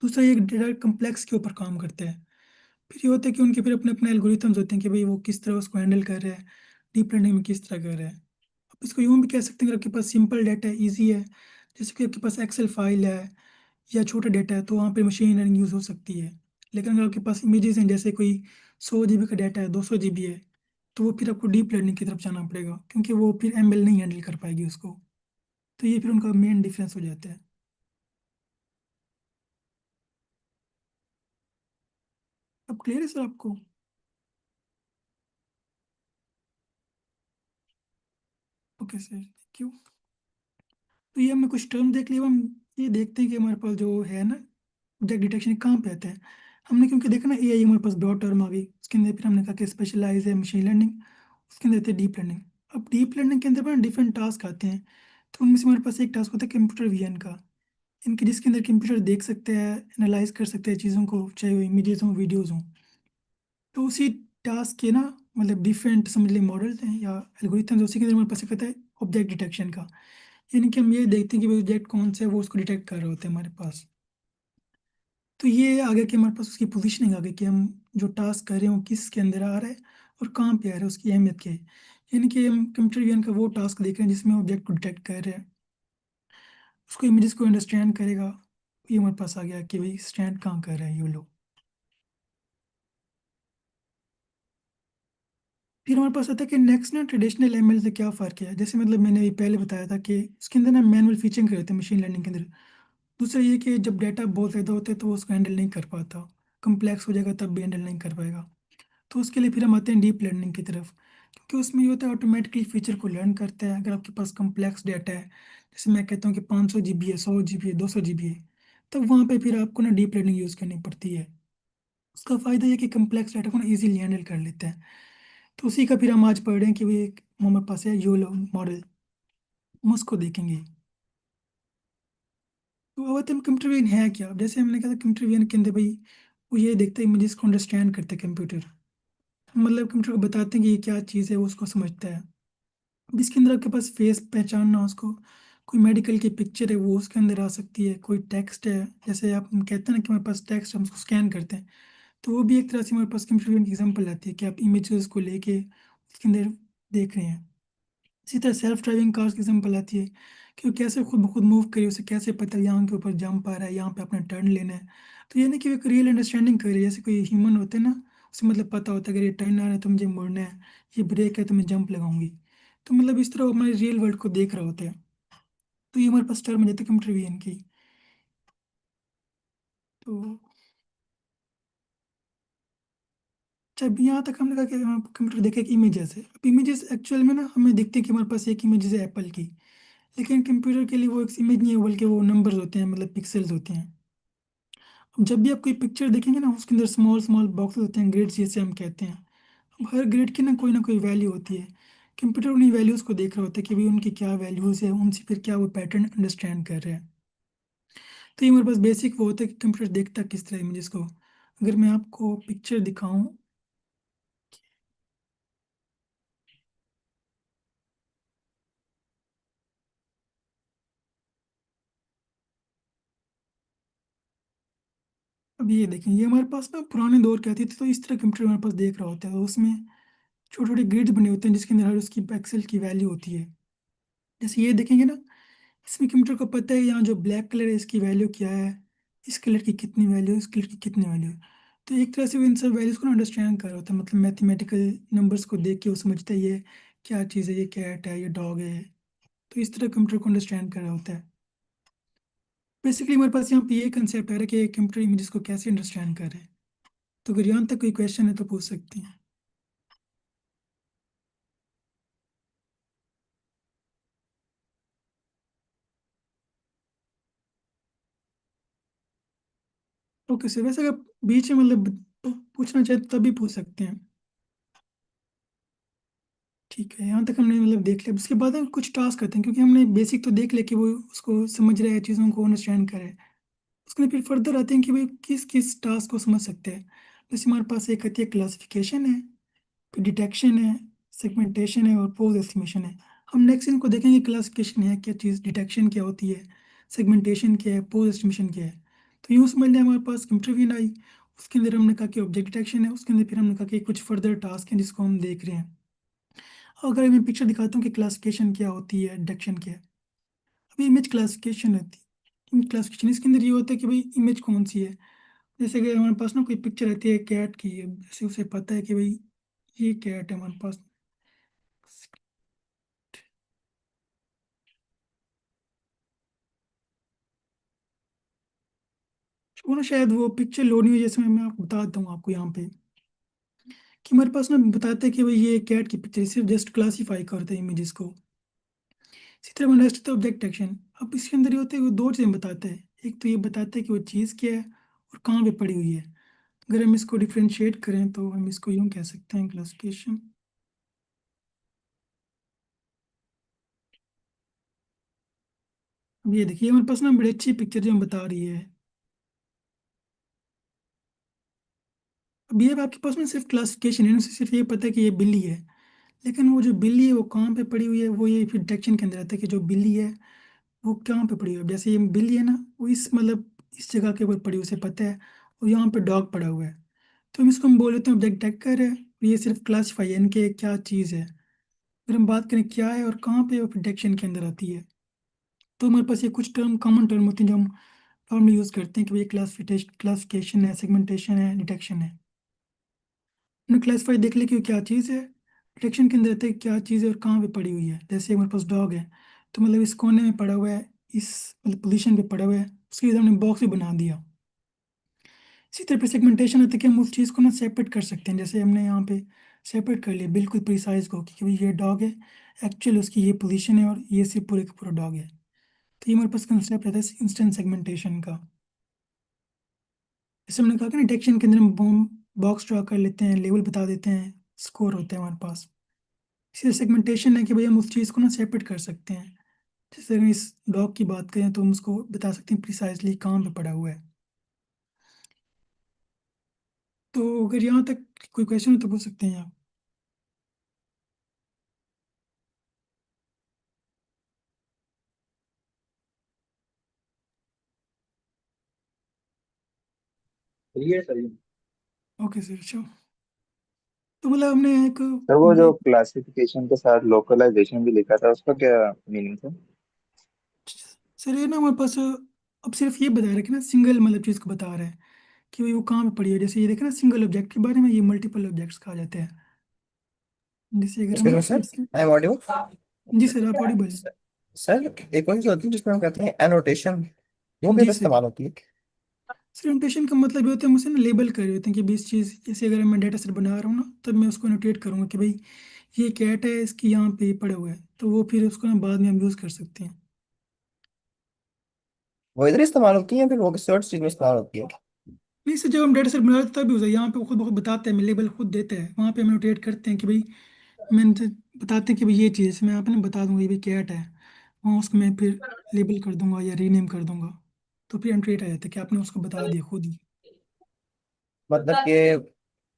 दूसरा, ये एक डायरेक्ट कम्प्लेक्स के ऊपर काम करता है। फिर ये होता है कि उनके फिर अपने अपने एल्गोरिथम्स होते हैं कि भाई वो किस तरह उसको हैंडल कर रहा है, डीप लर्निंग में किस तरह कर रहा है। आप इसको यूँ भी कह सकते हैं, अगर आपके पास सिंपल डाटा है, ईजी है, जैसे कि आपके पास एक्सेल फाइल है या छोटा डाटा है, तो वहाँ पे मशीन लर्निंग यूज़ हो सकती है। लेकिन अगर आपके पास इमेजेस हैं, जैसे कोई 100 GB का डाटा है, 200 GB है, तो वो फिर आपको डीप लर्निंग की तरफ जाना पड़ेगा, क्योंकि वो फिर एमएल नहीं हैंडल कर पाएगी उसको। तो ये फिर उनका मेन डिफरेंस हो जाता है। अब क्लियर है सर आपको? Okay sir, thank you. तो ये हमने कुछ टर्म देख लिया। अब हम ये देखते हैं कि हमारे पास जो है ना ऑब्जेक्ट डिटेक्शन कहाँ पे आता है। हमने क्योंकि देखा ना एआई हमारे पास बहुत टर्म आ गई, उसके अंदर फिर हमने कहा कि स्पेशलाइज है मशीन लर्निंग, उसके अंदर थे डीप लर्निंग। अब डीप लर्निंग के अंदर ना डिफरेंट टास्क आते हैं। तो उनमें से हमारे पास एक टास्क होता है कंप्यूटर विजन का, इनके जिसके अंदर कंप्यूटर देख सकते हैं, एनालाइज कर सकते हैं चीज़ों को, चाहे वो इमेजेस हों वीडियोज़ हों। तो उसी टास्क के ना मतलब डिफरेंट समझ लें मॉडल्स हैं या एल्गोरिथम्स, उसी के अंदर हमारे पास एक होता है ऑब्जेक्ट डिटेक्शन का, यानी कि हम ये देखते हैं कि वो ऑब्जेक्ट कौन से है, वो उसको डिटेक्ट कर रहे होते हैं हमारे पास। तो ये आगे कि हमारे पास उसकी पोजीशनिंग आ गई कि हम जो टास्क कर रहे हैं वो किसके अंदर आ रहा है और कहाँ पे आ रहा है, उसकी अहमियत क्या है। यानी कि हम कंप्यूटर विजन का वो टास्क देख रहे हैं जिसमें ऑब्जेक्ट को डिटेक्ट कर रहे हैं, उसको इमेजेस को अंडरस्टैंड करेगा। ये हमारे पास आ गया कि भाई स्टैंड कहाँ कर रहे हैं ये लोग। फिर हमारे पास आता है कि नेक्स्ट ना ट्रेडिशनल एमएल से क्या फ़र्क है। जैसे मतलब मैंने अभी पहले बताया था कि उसके अंदर ना मैनुअल फीचिंग कर रहे थे मशीन लर्निंग के अंदर। दूसरा ये कि जब डाटा बहुत ज़्यादा होता है तो वो उसको हैंडल नहीं कर पाता, कम्प्लेक्स हो जाएगा तब भी हैंडल नहीं कर पाएगा। तो उसके लिए फिर हम आते हैं डीप लर्निंग की तरफ, क्योंकि उसमें ये होता है ऑटोमेटिकली फीचर को लर्न करता है। अगर आपके पास कम्प्लेक्स डाटा है, जैसे मैं कहता हूँ कि 500 GB है, 100 GB है, 200 GB है, तब वहाँ पे फिर आपको ना डीप लर्निंग यूज़ करनी पड़ती है। उसका फ़ायदा ये कि कम्प्लेक्स डाटा को ना ईजिली हैंडल कर लेता है। तो उसी का फिर हम आज पढ़ रहे हैं कि वो एक हमारे पास है योलो मॉडल, हम उसको देखेंगे। तो अब आते हैं कंप्यूटर विजन है क्या। अब जैसे हमने कहा था कंप्यूटर विजन के अंदर भाई वो ये देखता है इमेजेस को अंडरस्टैंड करता है कंप्यूटर, मतलब कंप्यूटर को बताते हैं कि ये क्या चीज़ है, वो उसको समझता है। अब इसके अंदर आपके पास फेस पहचानना, उसको कोई मेडिकल की पिक्चर है वो उसके अंदर आ सकती है, कोई टेक्स्ट है, जैसे आप कहते हैं ना कि हमारे पास टेक्स्ट, हम उसको स्कैन करते हैं, तो वो भी एक तरह से हमारे पास कंप्यूटर विजन की एग्जाम्पल आती है कि आप इमेजेस को लेके उसके अंदर देख रहे हैं। इसी तरह सेल्फ ड्राइविंग कार्स की एग्जाम्पल आती है कि वो कैसे खुद ब खुद मूव करे, उसे कैसे पता है यहाँ के ऊपर जंप आ रहा है, यहाँ पे अपना टर्न लेना है। तो ये नहीं कि वो एक रियल अंडरस्टैंडिंग करे, जैसे कोई ह्यूमन होते हैं ना, उसे मतलब पता होता है अगर ये टर्न आ रहा है तो मुझे मुड़ना है, ये ब्रेक है तो मैं जंप लगाऊंगी। तो मतलब इस तरह वो हमारे रियल वर्ल्ड को देख रहा होता है। तो ये हमारे पास टर्म हो जाती है कंप्यूटर विजन की। तो जब यहाँ तक हमने कहा कि कंप्यूटर देखे कि इमेजेस है, अब इमेजेस एक्चुअल में ना हमें दिखते हैं कि हमारे पास एक इमेज है एप्पल की, लेकिन कंप्यूटर के लिए वो एक इमेज नहीं है बल्कि वो नंबर्स होते हैं, मतलब पिक्सल्स होते हैं। अब जब भी आप कोई पिक्चर देखेंगे ना, उसके अंदर स्मॉल स्मॉल बॉक्सेस होते हैं, ग्रिड्स जिसे हम कहते हैं। अब हर ग्रिड की ना कोई वैल्यू होती है। कंप्यूटर उन्हीं वैल्यूज़ को देख रहा होता है कि भाई उनकी क्या वैल्यूज़ है, उनसे फिर क्या वो पैटर्न अंडरस्टैंड कर रहे हैं। तो ये हमारे पास बेसिक वो होता है कि कंप्यूटर देखता किस तरह इमेजेस को। अगर मैं आपको पिक्चर दिखाऊं, अब ये देखें, ये हमारे पास ना पुराने दौर के आती थी, तो इस तरह कंप्यूटर हमारे पास देख रहा होता है। तो उसमें छोटे छोटे ग्रिड्स बने होते हैं जिसके अंदर हर उसकी पिक्सल की वैल्यू होती है। जैसे ये देखेंगे ना, इसमें कंप्यूटर को पता है यहाँ जो ब्लैक कलर है इसकी वैल्यू क्या है, इस कलर की कितनी वैल्यू, इस कलर की कितनी वैल्यू है। तो एक तरह से वो इन सब वैल्यूज को अंडरस्टैंड कर रहा होता है, मतलब मैथमेटिकल नंबर्स को देख के वो समझता है ये क्या चीज़ है, ये कैट है, ये डॉग है। तो इस तरह कंप्यूटर को अंडरस्टैंड कर रहा होता है। बेसिकली हमारे पास यहाँ पे ये कंसेप्ट है कि कंप्यूटर इमेजेस को कैसे अंडरस्टैंड कर रहे हैं। तो अगर यहाँ तक कोई क्वेश्चन है तो पूछ सकते हैं। ओके सर, वैसे अगर बीच में मतलब पूछना चाहे तो तभी पूछ सकते हैं। ठीक है, यहाँ तक हमने मतलब देख लिया। उसके बाद हम कुछ टास्क करते हैं, क्योंकि हमने बेसिक तो देख लिया कि वो उसको समझ रहे हैं, चीज़ों को अंडरस्टैंड करे। उसके फिर फर्दर आते हैं कि भाई किस किस टास्क को समझ सकते हैं। जैसे हमारे पास एक आती है क्लासिफिकेशन है, फिर डिटेक्शन है, सेगमेंटेशन है और पोज एस्टिमेशन है। हम नेक्स्ट इनको देखेंगे, क्लासिफिकेशन है क्या चीज़, डिटेक्शन क्या होती है, सेगमेंटेशन क्या है, पोज एस्टिमेशन क्या है। तो यूँ समझ लिया हमारे पास कंप्यूटर विजन आई। उसके अंदर हमने कहा कि ऑब्जेक्ट डिटेक्शन है, उसके अंदर फिर हमने कहा कि कुछ फर्दर टास्क हैं जिसको हम देख रहे हैं। अगर मैं पिक्चर दिखाता हूँ कि क्लासिफिकेशन क्या होती है, डिटेक्शन क्या है। अभी इमेज क्लासिफिकेशन रहती है। इमेज क्लासिफिकेशन इसके अंदर ये होता है कि भाई इमेज कौन सी है। जैसे कि हमारे पास ना कोई पिक्चर रहती है कैट की, जैसे उसे पता है कि भाई ये कैट है हमारे पास। वो ना शायद वो पिक्चर लोड नहीं हुई, जैसे मैं आपको बता देता हूँ आपको यहाँ पे कि हमारे पास ना बताता है कि भाई ये कैट की पिक्चर, सिर्फ जस्ट क्लासीफाई करते हैं इमेजेस को। इसी तरह हमारा नेक्स्ट होता है ऑब्जेक्ट डिटेक्शन। अब इसके अंदर ये होता है कि वो दो चीज़ें बताता है। एक तो ये बताता है कि वो चीज़ क्या है और कहाँ पे पड़ी हुई है। अगर हम इसको डिफ्रेंशिएट करें तो हम इसको यूँ कह सकते हैं क्लासिफिकेशन। अब ये देखिए हमारे पास ना बड़ी अच्छी पिक्चर जो हम बता रही है। अब ये आपके पास में सिर्फ क्लासिफिकेशन है, उसे सिर्फ ये पता है कि ये बिल्ली है। लेकिन वो जो बिल्ली है वो कहाँ पे पड़ी हुई है, वो ये फिर डिटेक्शन के अंदर आता है कि जो बिल्ली है वो कहाँ पे पड़ी हुई है। जैसे ये बिल्ली है ना, वो इस मतलब इस जगह के ऊपर पड़ी हुई, उसे पता है। और यहाँ पे डॉग पड़ा हुआ है। तो हम इसको हम बोल देते हैं ऑब्जेक्ट डिटेक्टर है, और ये सिर्फ क्लासीफाई है इनके क्या चीज़ है। फिर हम बात करें क्या है और कहाँ पे, वो डिटेक्शन के अंदर आती है। तो हमारे पास ये कुछ टर्म, कॉमन टर्म होते हैं जो हम नॉर्मली यूज़ करते हैं कि भाई क्लासिफिकेशन है, सेगमेंटेशन है, डिटेक्शन है। हमने क्लासिफाई देख लिया कि वो क्या चीज़ है। डिटेक्शन के अंदर रहता है कि क्या चीज़ है और कहाँ पे पड़ी हुई है। जैसे हमारे पास डॉग है, तो मतलब इस कोने में पड़ा हुआ है, इस मतलब पोजीशन पे पड़ा हुआ है, उसके लिए हमने बॉक्स भी बना दिया। इसी तरह पे सेगमेंटेशन होता है कि हम उस चीज़ को ना सेपरेट कर सकते हैं। जैसे हमने यहाँ पे सेपरेट कर लिया बिल्कुल प्रिसाइज को कि भाई ये डॉग है, एक्चुअल उसकी ये पोजीशन है और ये सिर्फ पूरे का पूरा डॉग है। तो ये हमारे पास कंसेप्ट रहता है इंस्टेंट सेगमेंटेशन का। जैसे हमने कहा कि ना डिटेक्शन के अंदर हम बॉक्स ड्रा कर लेते हैं, लेवल बता देते हैं, स्कोर होता है हमारे पास। इसी सेगमेंटेशन है कि भाई हम उस चीज़ को ना सेपरेट कर सकते हैं। जैसे अगर इस डॉग की बात करें तो हम उसको बता सकते हैं प्रिसाइजली कहाँ पे पड़ा हुआ है। तो अगर यहाँ तक कोई क्वेश्चन हो तो पूछ सकते हैं आप। सही है सही। ओके सर, अच्छा। तो मतलब हमने एक सर वो जो क्लासिफिकेशन के साथ लोकलाइजेशन भी लिखा था उसका क्या मीनिंग था? सर ये ना हमारे पास अब सिर्फ ये बता रहे कि ना सिंगल मतलब चीज़ को बता रहे हैं कि भाई वो कहाँ पे पड़ी है। जैसे ये देखे ना सिंगल ऑब्जेक्ट के बारे में, ये मल्टीपल ऑब्जेक्ट्स कहा जाते हैं। जैसे अगर एक्सक्यूज हम me sir, I am audible? जी सर, आप ऑडिबल हैं। सर एक और चीज होती है जिसमें हम कहते हैं एनोटेशन, वो जी कैसे सर, इस्तेमाल होती है? सर एनोटेशन का मतलब ये होता है हम उसे ना लेबल कर रहे होते हैं कि भाई इस चीज़, जैसे अगर मैं डाटा सेट बना रहा हूँ ना, तब मैं उसको नोटेट करूँगा कि भाई ये कैट है, इसकी यहाँ पे पड़े हुए हैं, तो वो फिर उसको ना बाद में हम यूज़ कर सकते हैं। वो इधर इस्तेमाल होती है फिर वो सर्च चीज में इस्तेमाल होती है? नहीं सर, जब हम डाटा सेट बना रहे तब यूज़ है, यहाँ पे वो खुद बहुत बताते हैं, लेबल खुद देते हैं, वहाँ पे हम नोटेट करते हैं कि भाई मैंने बताते हैं कि भाई ये चीज़ मैं आपने बता दूंगा ये भी कैट है, वहाँ उसको मैं फिर लेबल कर दूंगा या रीनेम कर दूंगा, तो फिर एंट्रेट आ जाता है कि आपने उसको बता दिया खुद ही। मतलब कि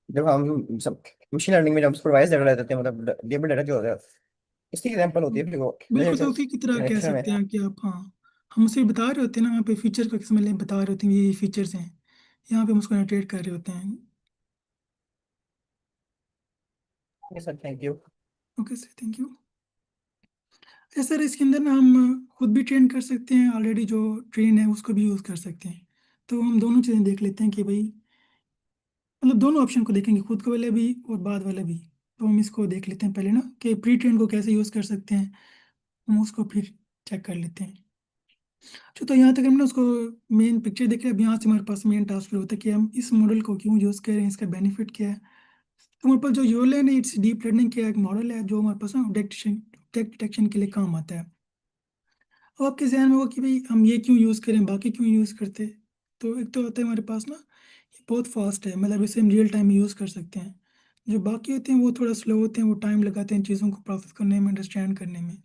जब हम सब मशीन लर्निंग में जब सुपरवाइज डाटा लेते हैं, मतलब लेबल डाटा जो होता है, इसकी एग्जांपल होती है फिर वो बिल्कुल सर, उसी की तरह कह डायरेक्शन में। सकते हैं कि आप, हाँ हम उसे बता रहे होते हैं ना, वहाँ पे फीचर का किस्म बता रहे होते हैं ये फीचर्स हैं, यहाँ पे हम उसको एंट्रेट कर रहे होते हैं। Sir thank you. Okay sir, thank you. Sir इसके अंदर ना हम खुद भी ट्रेन कर सकते हैं, ऑलरेडी जो ट्रेन है उसको भी यूज़ कर सकते हैं, तो हम दोनों चीज़ें देख लेते हैं कि भाई मतलब दोनों ऑप्शन को देखेंगे, खुद को वाले भी और बाद वाला भी। तो हम इसको देख लेते हैं पहले ना कि प्री ट्रेन को कैसे यूज़ कर सकते हैं, हम उसको फिर चेक कर लेते हैं। तो यहाँ तक हमने उसको मेन पिक्चर देख लिया, अब यहाँ से हमारे पास मेन टास्क फिर होता है कि हम इस मॉडल को क्यों यूज़ कर रहे हैं, इसका बेनिफिट क्या है। तो हमारे पास जो यूएलएन है, इट्स डीप लर्निंग का एक मॉडल है जो हमारे पास ना ऑब्जेक्ट डिटेक्शन के लिए काम आता है। अब आपके जहन में होगा कि भाई हम ये क्यों यूज़ करें, बाकी क्यों यूज़ करते। तो एक तो होता है हमारे पास ना, ये बहुत फास्ट है, मतलब इसे हम रियल टाइम में यूज़ कर सकते हैं। जो बाकी होते हैं वो थोड़ा स्लो होते हैं, वो टाइम लगाते हैं चीज़ों को प्रोसेस करने में, अंडरस्टैंड करने में।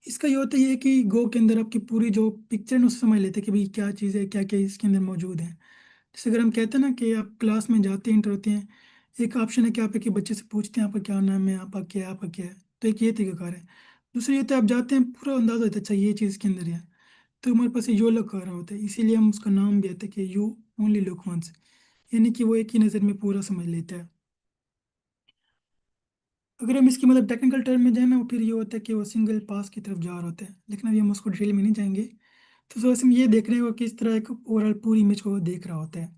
इसका ये होता है ये कि गो के अंदर आपकी पूरी जो पिक्चर है ना, उसे समझ लेते हैं कि भाई क्या चीज़ है, क्या क्या इसके अंदर मौजूद है। जैसे अगर हम कहते हैं ना कि आप क्लास में जाते हैं, इंटर होते हैं, एक ऑप्शन है कि आप एक बच्चे से पूछते हैं आपका क्या नाम है, आपका क्या है, तो एक ये तरीकाकार है। दूसरी ये होता है आप जाते हैं, पूरा अंदाजा होता है अच्छा ये चीज़ के अंदर है, तो हमारे पास ये यो लुक कर रहा होता है, इसीलिए हम उसका नाम भी आता है कि यू ओनली लुक वंस, यानी कि वो एक ही नज़र में पूरा समझ लेता है। अगर हम इसकी मतलब टेक्निकल टर्म में जाए ना, फिर ये होता है कि वो सिंगल पास की तरफ जा रहा होता है, लेकिन अभी हम उसको डिटेल में नहीं जाएंगे। तो बस हम ये देख रहे हैं वो किस तरह एक ओवरऑल पूरी इमेज को वो देख रहा होता है।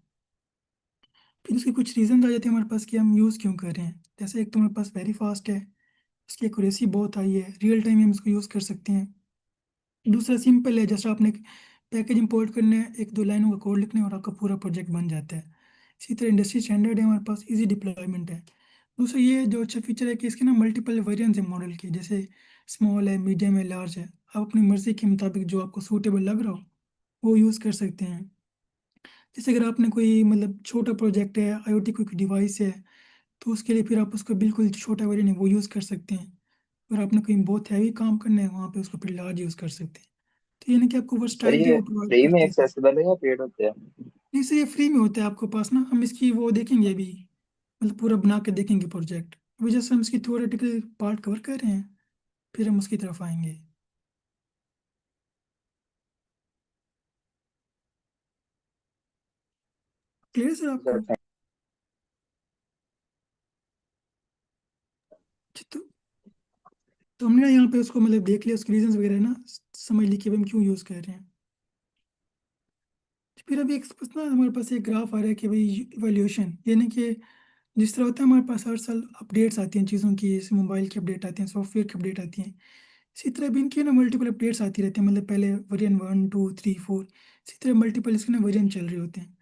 फिर उसके कुछ रीजन आ जाते हैं हमारे पास कि हम यूज़ क्यों कर रहे हैं। जैसे एक तो हमारे पास वेरी फास्ट है, उसकी एक्यूरेसी बहुत हाई है, रियल टाइम में हम इसको यूज़ कर सकते हैं। दूसरा सिंपल है, जैसे आपने पैकेज इंपोर्ट करना है, एक दो लाइनों का कोड लिखना है और आपका पूरा प्रोजेक्ट बन जाता है। इसी तरह इंडस्ट्री स्टैंडर्ड है हमारे पास, इजी डिप्लॉयमेंट है। दूसरा ये जो अच्छा फीचर है कि इसके ना मल्टीपल वेरिएंट्स है मॉडल के, जैसे स्मॉल है, मीडियम है, लार्ज है। आप अपनी मर्ज़ी के मुताबिक जो आपको सूटेबल लग रहा हो वो यूज़ कर सकते हैं। जैसे अगर आपने कोई मतलब छोटा प्रोजेक्ट है, आईओटी कोई डिवाइस है, तो उसके लिए फिर आप उसको बिल्कुल छोटा वेरिएंट है वो यूज़ कर सकते हैं। अगर आपने कोई बहुत हैवी काम करना है वहाँ पे उसको फिर लार्ज यूज़ कर सकते हैं। तो यानी कि आपको सर वर्सटाइलिटी ये वो प्रोवाइड फ्री में करते हैं। एक्सेसिबल है या पेड होते हैं? नहीं सर, ये फ्री में होता है आपके पास ना, हम इसकी वो देखेंगे अभी, मतलब पूरा बना के देखेंगे प्रोजेक्ट। अभी जैसे हम इसकी थ्योरेटिकल पार्ट कवर कर रहे हैं, फिर हम उसकी तरफ आएंगे। क्लियर सर सर आपको? अच्छा, तो हमने ना यहाँ पे उसको मतलब देख लिया, उसके रीजंस वगैरह ना समझ ली कि अब हम क्यों यूज़ कर रहे हैं। फिर अभी एक बस ना हमारे पास एक ग्राफ आ रहा है कि भाई इवोल्यूशन, यानी कि जिस तरह होता है हमारे पास हर साल अपडेट्स आती हैं चीज़ों की, जैसे मोबाइल की अपडेट आती हैं, सॉफ्टवेयर की अपडेट आती हैं, इसी तरह भी इनकी ना मल्टीपल अपडेट्स आती रहती हैं, मतलब पहले वर्जन 1 2 3 4, इसी तरह मल्टीपल इसके ना वर्जन चल रहे होते हैं।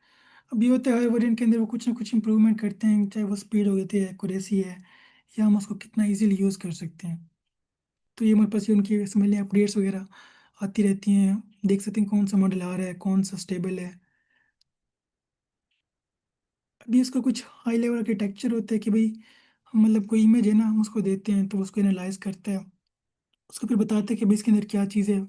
अब ये होता है हर वर्जन के अंदर वो कुछ ना कुछ इंप्रूवमेंट करते हैं, चाहे वो स्पीड हो गई है, एक्यूरेसी है, या हम उसको कितना ईजिली यूज़ कर सकते हैं। तो ये हमारे पास ये उनकी समझ लें अपडेट्स वगैरह आती रहती हैं, देख सकते हैं कौन सा मॉडल आ रहा है, कौन सा स्टेबल है। अभी इसका कुछ हाई लेवल आर्किटेक्चर होता है कि भाई हम मतलब कोई इमेज है ना, हम उसको देते हैं तो उसको एनालाइज करता है, उसको फिर बताते हैं कि भाई इसके अंदर क्या चीज़ है,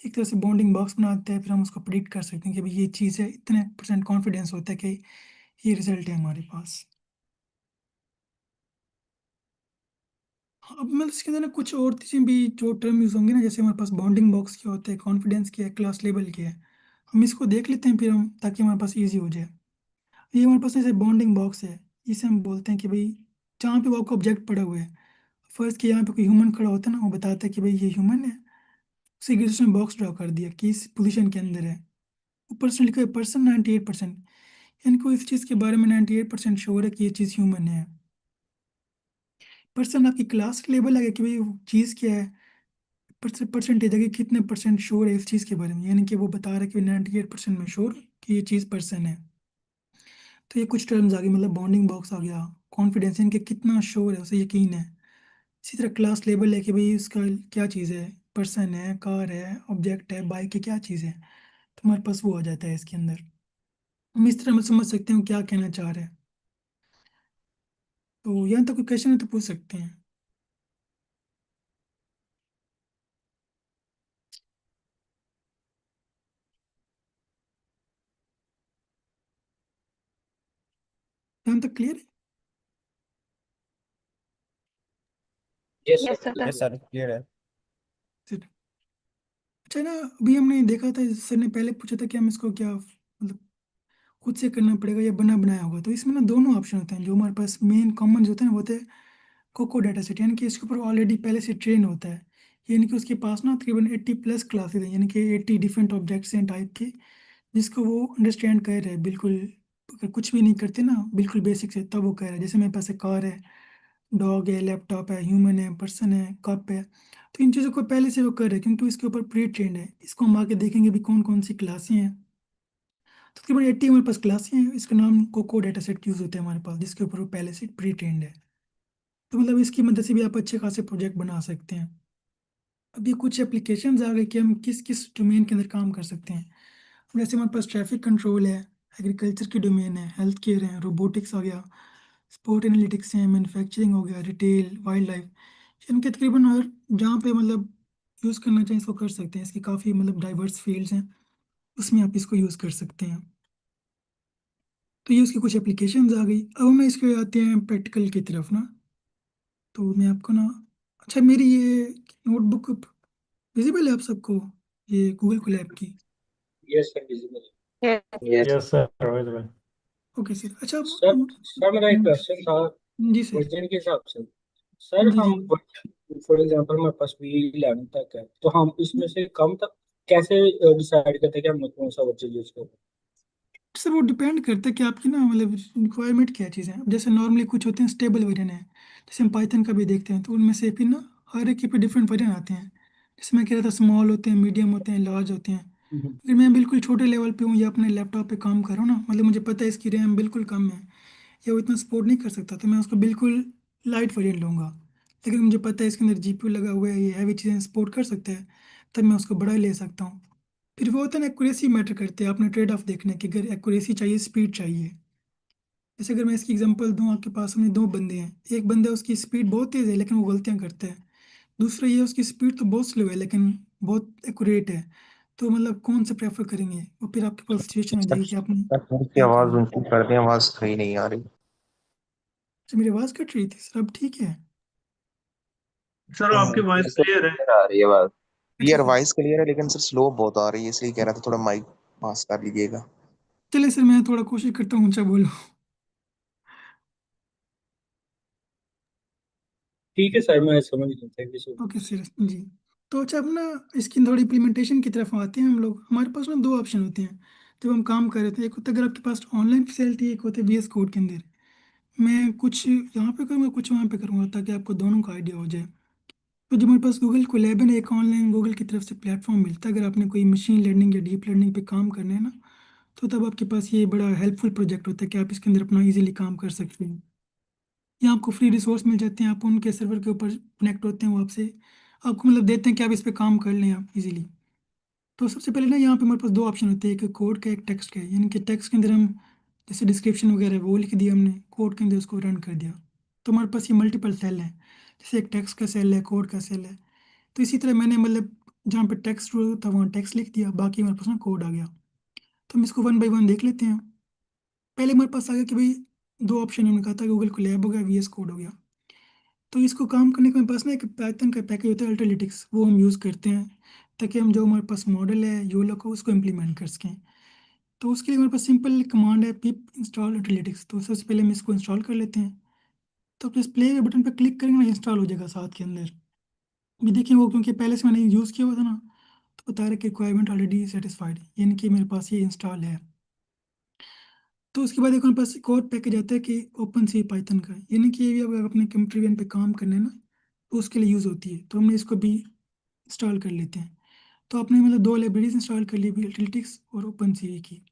एक तरह से बाउंडिंग बॉक्स बनाते हैं, फिर हम उसको प्रिडिक्ट कर सकते हैं कि भाई ये चीज़ है, इतने परसेंट कॉन्फिडेंस होता है कि ये रिजल्ट है हमारे पास। हाँ, अब मतलब इसके अंदर ना कुछ और चीज़ें भी जो टर्म यूज़ होंगे ना, जैसे हमारे पास बाउंडिंग बॉक्स क्या होता है, कॉन्फिडेंस क्या है, क्लास लेवल क्या है, हम इसको देख लेते हैं फिर हम, ताकि हमारे पास ईजी हो जाए। ये हमारे पास जैसे बाउंडिंग बॉक्स है, इसे हम बोलते हैं कि भाई जहाँ पे वो आपका ऑब्जेक्ट पड़ा हुआ है, फर्स्ट कि यहाँ पे कोई ह्यूमन खड़ा होता है ना, वो बताता है कि भाई ये ह्यूमन है, उसी के उसने बॉक्स ड्रॉ कर दिया कि इस पोजीशन के अंदर है। ऊपर से लिखा है पर्सन 98%, यानी कोई इस चीज़ के बारे में 98% श्योर है कि ये चीज़ ह्यूमन है। पर्सन आपकी क्लास लेवल है कि भाई वो चीज़ क्या है, परसेंटेज है कि कितने परसेंट श्योर है इस चीज़ के बारे में, यानी कि वो बता रहा है कि 98% में श्योर कि ये चीज़ पर्सन है। तो ये कुछ टर्म्स आ गए, मतलब बाउंडिंग बॉक्स आ गया, कॉन्फिडेंस इनके कितना श्योर है, उसे यकीन है। इसी तरह क्लास लेबल है कि भाई इसका क्या चीज़ है, पर्सन है, कार है, ऑब्जेक्ट है, बाइक है, क्या चीज़ है, तो हमारे पास वो आ जाता है इसके अंदर। हम इस तरह में समझ सकते हैं वो क्या कहना चाह रहे हैं। तो यहाँ तक कोई क्वेश्चन है तो पूछ सकते हैं। यहाँ तक क्लियर है? Yes Yes, sir. sir. Yes sir, clear है। सिर्फ- अच्छा ना, अभी हमने देखा था, सर ने पहले पूछा था कि हम इसको क्या मतलब खुद से करना पड़ेगा या बना बनाया होगा। तो इसमें ना दोनों ऑप्शन होते हैं। जो हमारे पास मेन कॉमन जो होता है ना, वो होता है कोको डाटा सेट, यानी कि इसके ऊपर ऑलरेडी पहले से ट्रेन होता है। यानी कि उसके पास ना तकरीबन 80+ क्लासेस हैं, यानी कि 80 डिफरेंट ऑब्जेक्ट्स हैं टाइप के, जिसको वो अंडरस्टैंड कर रहे हैं बिल्कुल। अगर कुछ भी नहीं करते ना बिल्कुल बेसिक से, तब वो कह रहा है। जैसे मेरे पास एक कार है, डॉग है, लैपटॉप है, ह्यूमन है, पर्सन है, कप है। तो इन चीज़ों को पहले से वो कर रहे हैं क्योंकि इसके ऊपर प्री ट्रेंड है। इसको हम आगे देखेंगे भी कौन कौन सी क्लासें हैं। तो तकरीबन 80 हमारे पास क्लासें हैं। इसका नाम कोको डाटा सेट यूज़ होता है हमारे पास, जिसके ऊपर वो पहले से प्री ट्रेंड है। तो मतलब इसकी मदद से भी आप अच्छे खासे प्रोजेक्ट बना सकते हैं। अब ये कुछ एप्लीकेशंस आ गए कि हम किस किस डोमेन के अंदर काम कर सकते हैं। अब जैसे हमारे पास ट्रैफिक कंट्रोल है, एग्रीकल्चर की डोमेन है, हेल्थ केयर है, रोबोटिक्स आ गया, स्पोर्ट एनालिटिक्स है, मैन्युफैक्चरिंग हो गया, रिटेल, वाइल्ड लाइफ। इनके तकरीबन हर जहाँ पे मतलब यूज़ करना चाहिए इसको कर सकते हैं। इसकी काफ़ी मतलब डाइवर्स फील्ड्स हैं, उसमें आप इसको यूज़ कर सकते हैं। तो ये उसकी कुछ एप्लीकेशंस आ गई। अब हमें इसके आते हैं प्रैक्टिकल की तरफ ना। तो मैं आपको ना, अच्छा मेरी ये नोटबुक विजिबल है आप सबको, ये गूगल कोलैब की? Yes sir, visible. Yes. Yes yes sir, visible. Okay sir. अच्छा सर सर मेरा एक क्वेश्चन था जी सर। वर्जन के हिसाब से। सर जी जी। हम फॉर एग्जांपल हमारे पास V11 तक है, तो हम इसमें से कम तक कैसे डिसाइड करते हैं कि हम कौन सा वर्जन यूज करें? सर वो डिपेंड करता है कि आपकी ना मतलब रिक्वायरमेंट क्या चीज़ है। अब जैसे नॉर्मली कुछ होते हैं स्टेबल वेरिएंट है, जैसे हम पाइथन का भी देखते हैं, तो उनमें से फिर ना हर एक के पे डिफरेंट वेरिएंट आते हैं। जैसे मैं कह रहा था, स्मॉल होते हैं, मीडियम होते हैं, लार्ज होते हैं। अगर मैं बिल्कुल छोटे लेवल पे हूँ या अपने लैपटॉप पे काम कर रहा हूँ ना, मतलब मुझे पता है इसकी रैम बिल्कुल कम है या वो इतना सपोर्ट नहीं कर सकता, तो मैं उसको बिल्कुल लाइट वेरिएंट लूँगा। लेकिन मुझे पता है इसके अंदर जीपीयू लगा हुआ है, ये हैवी चीज़ें सपोर्ट कर सकते हैं, तब मैं उसको बड़ा ले सकता हूँ। फिर वो होता है ना, एक्यूरेसी मैटर करते हैं। आपने ट्रेड ऑफ देखना है कि अगर एक्यूरेसी चाहिए, स्पीड चाहिए। जैसे अगर मैं इसकी एग्जांपल दूं, आपके पास में दो बंदे हैं। एक बंदा उसकी स्पीड बहुत तेज़ है लेकिन वो गलतियां करता है। दूसरा ये उसकी स्पीड तो बहुत स्लो है लेकिन बहुत एक्यूरेट है। तो मतलब कौन सा प्रेफर करेंगे? और फिर आपके पास सिचुएशन हो सर, जाएगी कि आपने सर की क्या आवाज करना। ऊंची कर दें, आवाज सही नहीं आ रही। अच्छा, मेरी आवाज़ कट रही थी सर, अब ठीक है? सर आपकी वॉइस बिल्कुल क्लियर है। क्लियर आ रही है बात। अच्छा क्लियर सर। वॉइस क्लियर है, लेकिन सर स्लो बहुत आ रही है, इसलिए कह रहा था थोड़ा माइक पास कर लीजिएगा। चलिए सर, मैं थोड़ा कोशिश करता हूँ ऊंचा बोलूँ। ठीक है सर, मैं समझ गया, thank you sir. Okay sir जी। तो अच्छा, अब ना इसकी थोड़ी इम्प्लीमेंटेशन की तरफ आते हैं हम लोग। हमारे पास ना दो ऑप्शन होते हैं जब हम काम कर रहे थे। एक होता है अगर आपके पास ऑनलाइन फैसिलिटी, एक होता है VS कोड के अंदर। मैं कुछ यहाँ पे करूँगा, कुछ वहाँ पे करूँगा, ताकि आपको दोनों का आइडिया हो जाए। तो जो हमारे पास गूगल कोलैब है ना, एक ऑनलाइन गूगल की तरफ से प्लेटफॉर्म मिलता है। अगर आपने कोई मशीन लर्निंग या डीप लर्निंग पे काम करना है ना, तो तब आपके पास ये बड़ा हेल्पफुल प्रोजेक्ट होता है कि आप इसके अंदर अपना इजीली काम कर सकते हैं। यहाँ आपको फ्री रिसोर्स मिल जाते हैं, आप उनके सर्वर के ऊपर कनेक्ट होते हैं, वो आपसे आपको मतलब देते हैं कि आप इस पे काम कर लें आप इजीली। तो सबसे पहले ना यहाँ पे हमारे पास दो ऑप्शन होते हैं, एक कोड का, एक टेक्स्ट का। यानी कि टेक्स्ट के अंदर हम जैसे डिस्क्रिप्शन वगैरह है वो लिख दिया हमने, कोड के अंदर उसको रन कर दिया। तो हमारे पास ये मल्टीपल सेल है, जैसे एक टेक्स्ट का सेल है, कोड का सेल है। तो इसी तरह मैंने मतलब जहाँ पे टेक्स्ट था वहाँ टेक्स्ट लिख दिया, बाकी हमारे पास ना कोड आ गया। तो हम इसको वन बाई वन देख लेते हैं। पहले हमारे पास आ गया कि भाई दो ऑप्शन हमने कहा था, गूगल कोलैब हो गया, VS कोड हो गया। तो इसको काम करने के मेरे पास ना एक पाइथन का पैकेज होता है अल्टरलिटिक्स, वो हम यूज़ करते हैं ताकि हम जो हमारे पास मॉडल है योलो को उसको इम्प्लीमेंट कर सकें। तो उसके लिए हमारे पास सिंपल कमांड है पिप इंस्टॉल अल्टरलिटिक्स। तो सबसे पहले हम इसको इंस्टॉल कर लेते हैं। तो आप इस प्ले बटन पर क्लिक करेंगे ना, इंस्टॉल हो जाएगा साथ के अंदर। अभी देखिए वो क्योंकि पहले से मैंने यूज़ किया हुआ था ना, तो बता रहा है कि रिक्वायरमेंट ऑलरेडी सेटिस्फाइड, यानी कि मेरे पास ये इंस्टॉल है। तो उसके बाद एक हमारे पास एक और पैकेज आता है कि ओपन सी पाइथन का, यानी कि ये भी अगर अपने कंप्यूटर वेन पे काम करना है ना, तो उसके लिए यूज़ होती है। तो हमने इसको भी इंस्टॉल कर लेते हैं। तो आपने मतलब दो लाइब्रेरीज इंस्टॉल कर ली, भी एनालिटिक्स और ओपन सी की।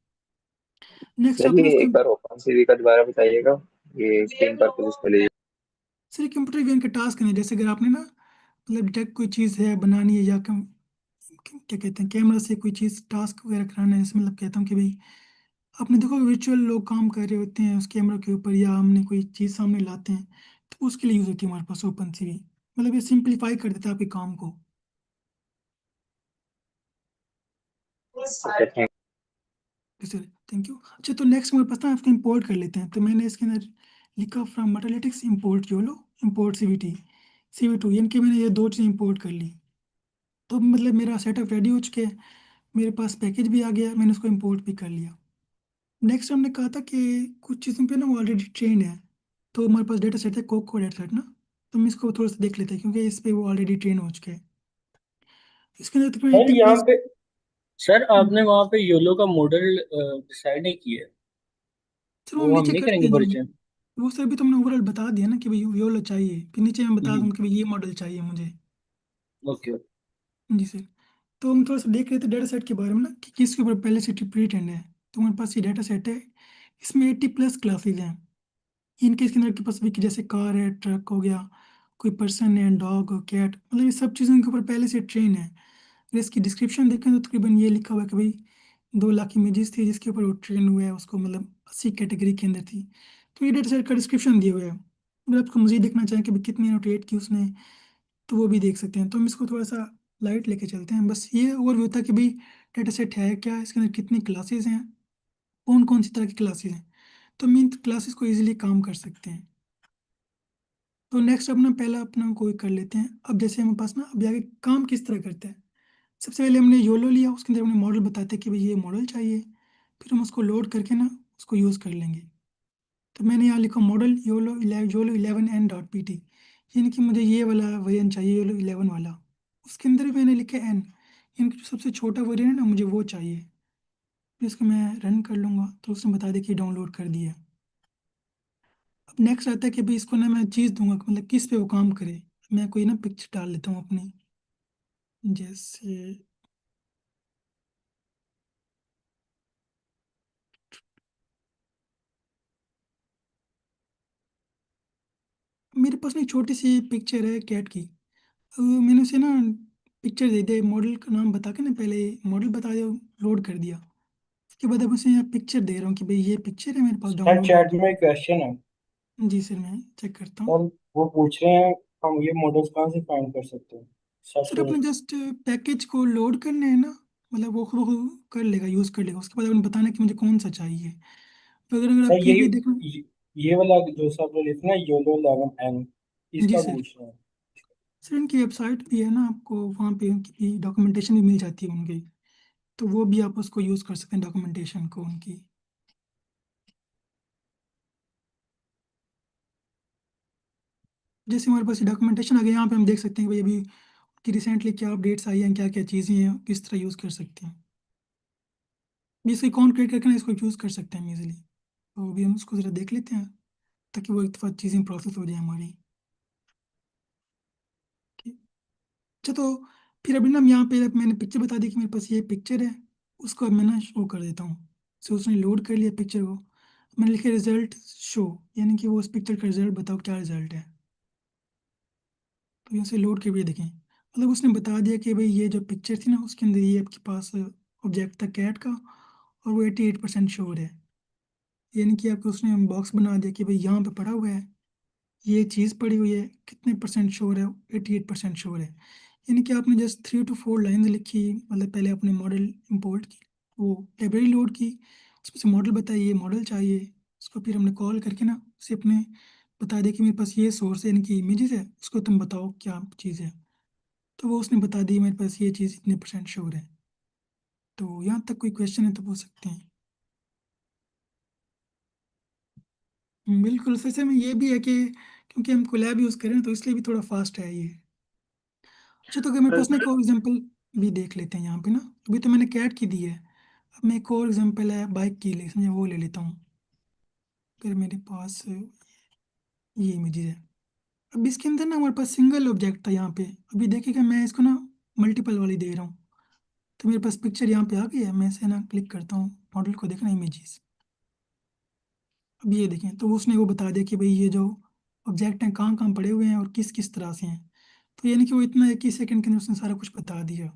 नेक्स्ट सर अपन ये उसको एक बार ओपन सीवी का दोबारा बताइएगा, ये स्क्रीन पर पुलिस के लिए। सर कंप्यूटर विजन के टास्क हैं, जैसे अगर आपने ना मतलब डिटेक्ट कोई चीज़ है बनानी है या क्या कहते हैं कैमरा से कोई चीज़ टास्क वगैरह कराना है, जैसे मतलब कहता हूँ कि भाई आपने देखो वर्चुअल लोग काम कर रहे होते हैं उस कैमरा के ऊपर, या हमने कोई चीज़ सामने लाते हैं, तो उसके लिए यूज़ होती है हमारे पास ओपन सीवी। मतलब ये सिंप्लीफाई कर देता है आपके काम को। Okay, thank sir thank you. अच्छा तो नेक्स्ट हमारे पास ना इसको इंपोर्ट कर लेते हैं, तो मैंने इसके अंदर लिखा from ultralytics import YOLO import CV2 यानी कि मैंने ये दो चीज़ें इंपोर्ट कर ली। तो मतलब मेरा सेटअप रेडी हो चुके हैं, मेरे पास पैकेज भी आ गया, मैंने उसको इंपोर्ट भी कर लिया। नेक्स्ट हमने कहा था कि कुछ चीज़ों पे ना वो ऑलरेडी ट्रेंड है, तो हमारे पास डेटा सेट है कोको डेटा सेट ना, तो हम इसको थोड़ा सा देख लेते हैं क्योंकि इस पे वो ऑलरेडी ट्रेन हो चुके हैं। इसके अंदर तकरीबन सर 80 यहाँ प्लस। पे, सर आपने वहाँ पे योलो का मॉडल डिसाइड नहीं किया है। सर वो हम वो हम नीचे नहीं कर करेंगे देंगे, वर्जन। वो सर भी तुमने ओवरऑल बता दिया ना कि भाई ये वाला चाहिए, फिर नीचे मैं बता हम्म। दूंगा कि भाई ये मॉडल चाहिए मुझे। ओके। जी सर। तो हम थोड़ा सा देख रहे थे डाटा सेट के बारे में ना कि किसके ऊपर पहले से प्री ट्रेंड है। तो हमारे पास ये डाटा सेट है, इसमें 80 प्लस क्लासेज हैं। इनके इसके अंदर के पास भी कि जैसे कार है, ट्रक हो गया, कोई पर्सन है, डॉग कैट, मतलब ये सब चीज़ों के ऊपर पहले से ट्रेन है। अगर इसकी डिस्क्रिप्शन देखें तो तकरीबन ये लिखा हुआ है कि भाई 2 लाख इमेजेस थी जिसके ऊपर वो ट्रेन हुआ है, उसको मतलब 80 कैटेगरी के अंदर थी। तो ये डेटा सेट का डिस्क्रिप्शन दिया हुआ है, अगर आपको मजीद देखना चाहें कि भाई कितनी एनोटेट की उसने, तो वो भी देख सकते हैं। तो हम इसको थोड़ा सा लाइट लेके चलते हैं, बस ये ओवरव्यू था कि भाई डेटा सेट है क्या, इसके अंदर कितनी क्लासेस हैं, कौन कौन सी तरह की क्लासेस हैं, तो हम इन क्लासेस को इजीली काम कर सकते हैं। तो नेक्स्ट अपना पहला अपना कोई कर लेते हैं। अब जैसे हमारे पास ना अभी आगे काम किस तरह करते हैं, सबसे पहले हमने योलो लिया, उसके अंदर हमने मॉडल बताते हैं कि भाई ये मॉडल चाहिए, फिर हम उसको लोड करके ना उसको यूज़ कर लेंगे। तो मैंने यहाँ लिखा मॉडल YOLO 11 n.pt, यानी कि मुझे ये वाला वर्जन चाहिए YOLO 11 वाला। उसके अंदर भी मैंने लिखा n, यानी कि जो सबसे छोटा वर्जन है ना मुझे वो चाहिए। फिर इसको मैं रन कर लूँगा तो उसने बता दिया कि डाउनलोड कर दिया। अब नेक्स्ट आता है कि भाई इसको ना मैं चीज़ दूंगा कि मतलब किस पे वो काम करे। मैं कोई ना पिक्चर डाल लेता हूँ अपनी, जैसे मेरे पास ना एक छोटी सी पिक्चर है कैट की। मैंने उसे ना पिक्चर दे दिया, मॉडल का नाम बता के ना पहले मॉडल बता दिया, लोड कर दिया। उसके बाद अब उसे यहाँ पिक्चर दे रहा हूँ कि भाई ये पिक्चर है मेरे पास, सर डाउनलोड हो चैट में क्वेश्चन है। जी सर मैं चेक करता हूँ। सर वो पूछ रहे हैं हम ये मॉडल्स कहाँ से फाइंड कर सकते हैं। सर्च सर करें। अपने जस्ट पैकेज को लोड करने हैं ना, मतलब वो खुद कर लेगा, यूज़ कर लेगा। उसके बाद अपने बताना है कि मुझे कौन सा चाहिए। तो अगर सर आप फिर यही भी देखना। ये वाला जो सब लिखना है योलो 11 n, जी इसका सर। पूछ रहे हैं। सर इनकी वेबसाइट भी है ना, आपको वहाँ पे उनकी डॉक्यूमेंटेशन भी मिल जाती है उनकी, तो वो भी आप उसको यूज़ कर सकते हैं डॉक्यूमेंटेशन को उनकी। जैसे हमारे पास डॉक्यूमेंटेशन आ गया, यहाँ पे हम देख सकते हैं कि भाई अभी कि रिसेंटली क्या अपडेट्स आई हैं, क्या क्या चीज़ें हैं, किस तरह यूज़ कर सकते हैं। इसको अकाउंट क्रिएट करके ना इसको यूज़ कर सकते हैं इजीली। तो अभी हम उसको ज़रा देख लेते हैं ताकि वो एक दफ़ा चीज़ें प्रोसेस हो जाए हमारी। ठीक। अच्छा तो फिर अभी ना हम यहाँ पे मैंने पिक्चर बता दी कि मेरे पास ये पिक्चर है, उसको अब मैं ना शो कर देता हूँ। सो उसने लोड कर लिया पिक्चर को, मैंने लिखा रिजल्ट शो, यानी कि वो उस पिक्चर का रिजल्ट बताओ क्या रिजल्ट है। तो यहाँ से लोड के भी देखें, मतलब उसने बता दिया कि भाई ये जो पिक्चर थी ना उसके अंदर ये आपके पास ऑब्जेक्ट था कैट का, और वो 88% श्योर है। यानी कि आपको उसने बॉक्स बना दिया कि भाई यहाँ पे पड़ा हुआ है, ये चीज़ पड़ी हुई है, कितने परसेंट श्योर है, 88% श्योर है। यानी कि आपने जस्ट 3 to 4 लाइन लिखी, मतलब पहले अपने मॉडल इंपोर्ट की, वो लाइब्रेरी लोड की, उसमें से मॉडल बताइए ये मॉडल चाहिए, उसको फिर हमने कॉल करके ना उसे अपने बता दिया कि मेरे पास ये सोर्स है, यानी कि इमेजेस है, उसको तुम बताओ क्या चीज़ है। तो वो उसने बता दी मेरे पास ये चीज़ इतने परसेंट श्योर है। तो यहाँ तक कोई क्वेश्चन है तो पूछ सकते हैं। बिल्कुल सच में ये भी है कि क्योंकि हम कोलैब यूज़ करें तो इसलिए भी थोड़ा फास्ट है ये। अच्छा तो अगर मेरे पास ना एक सर और एग्जांपल भी देख लेते हैं यहाँ पे ना, अभी तो मैंने कैट की दी है, अब मैं एक और एग्जांपल है बाइक की ले समझे वो ले लेता हूँ। अगर मेरे पास ये इमेजेस है, अब इसके अंदर ना हमारे पास सिंगल ऑब्जेक्ट था यहाँ पे, अभी देखिएगा मैं इसको ना मल्टीपल वाली दे रहा हूँ, तो मेरे पास पिक्चर यहाँ पे आ गई है। मैं इसे ना क्लिक करता हूँ, मॉडल को देखना इमेजेस, अब ये देखें, तो उसने वो बता दिया कि भाई ये जो ऑब्जेक्ट हैं कहाँ कहाँ पड़े हुए हैं और किस किस तरह से हैं। तो यानी कि वो इतना एक ही सेकंड के अंदर उसने सारा कुछ बता दिया।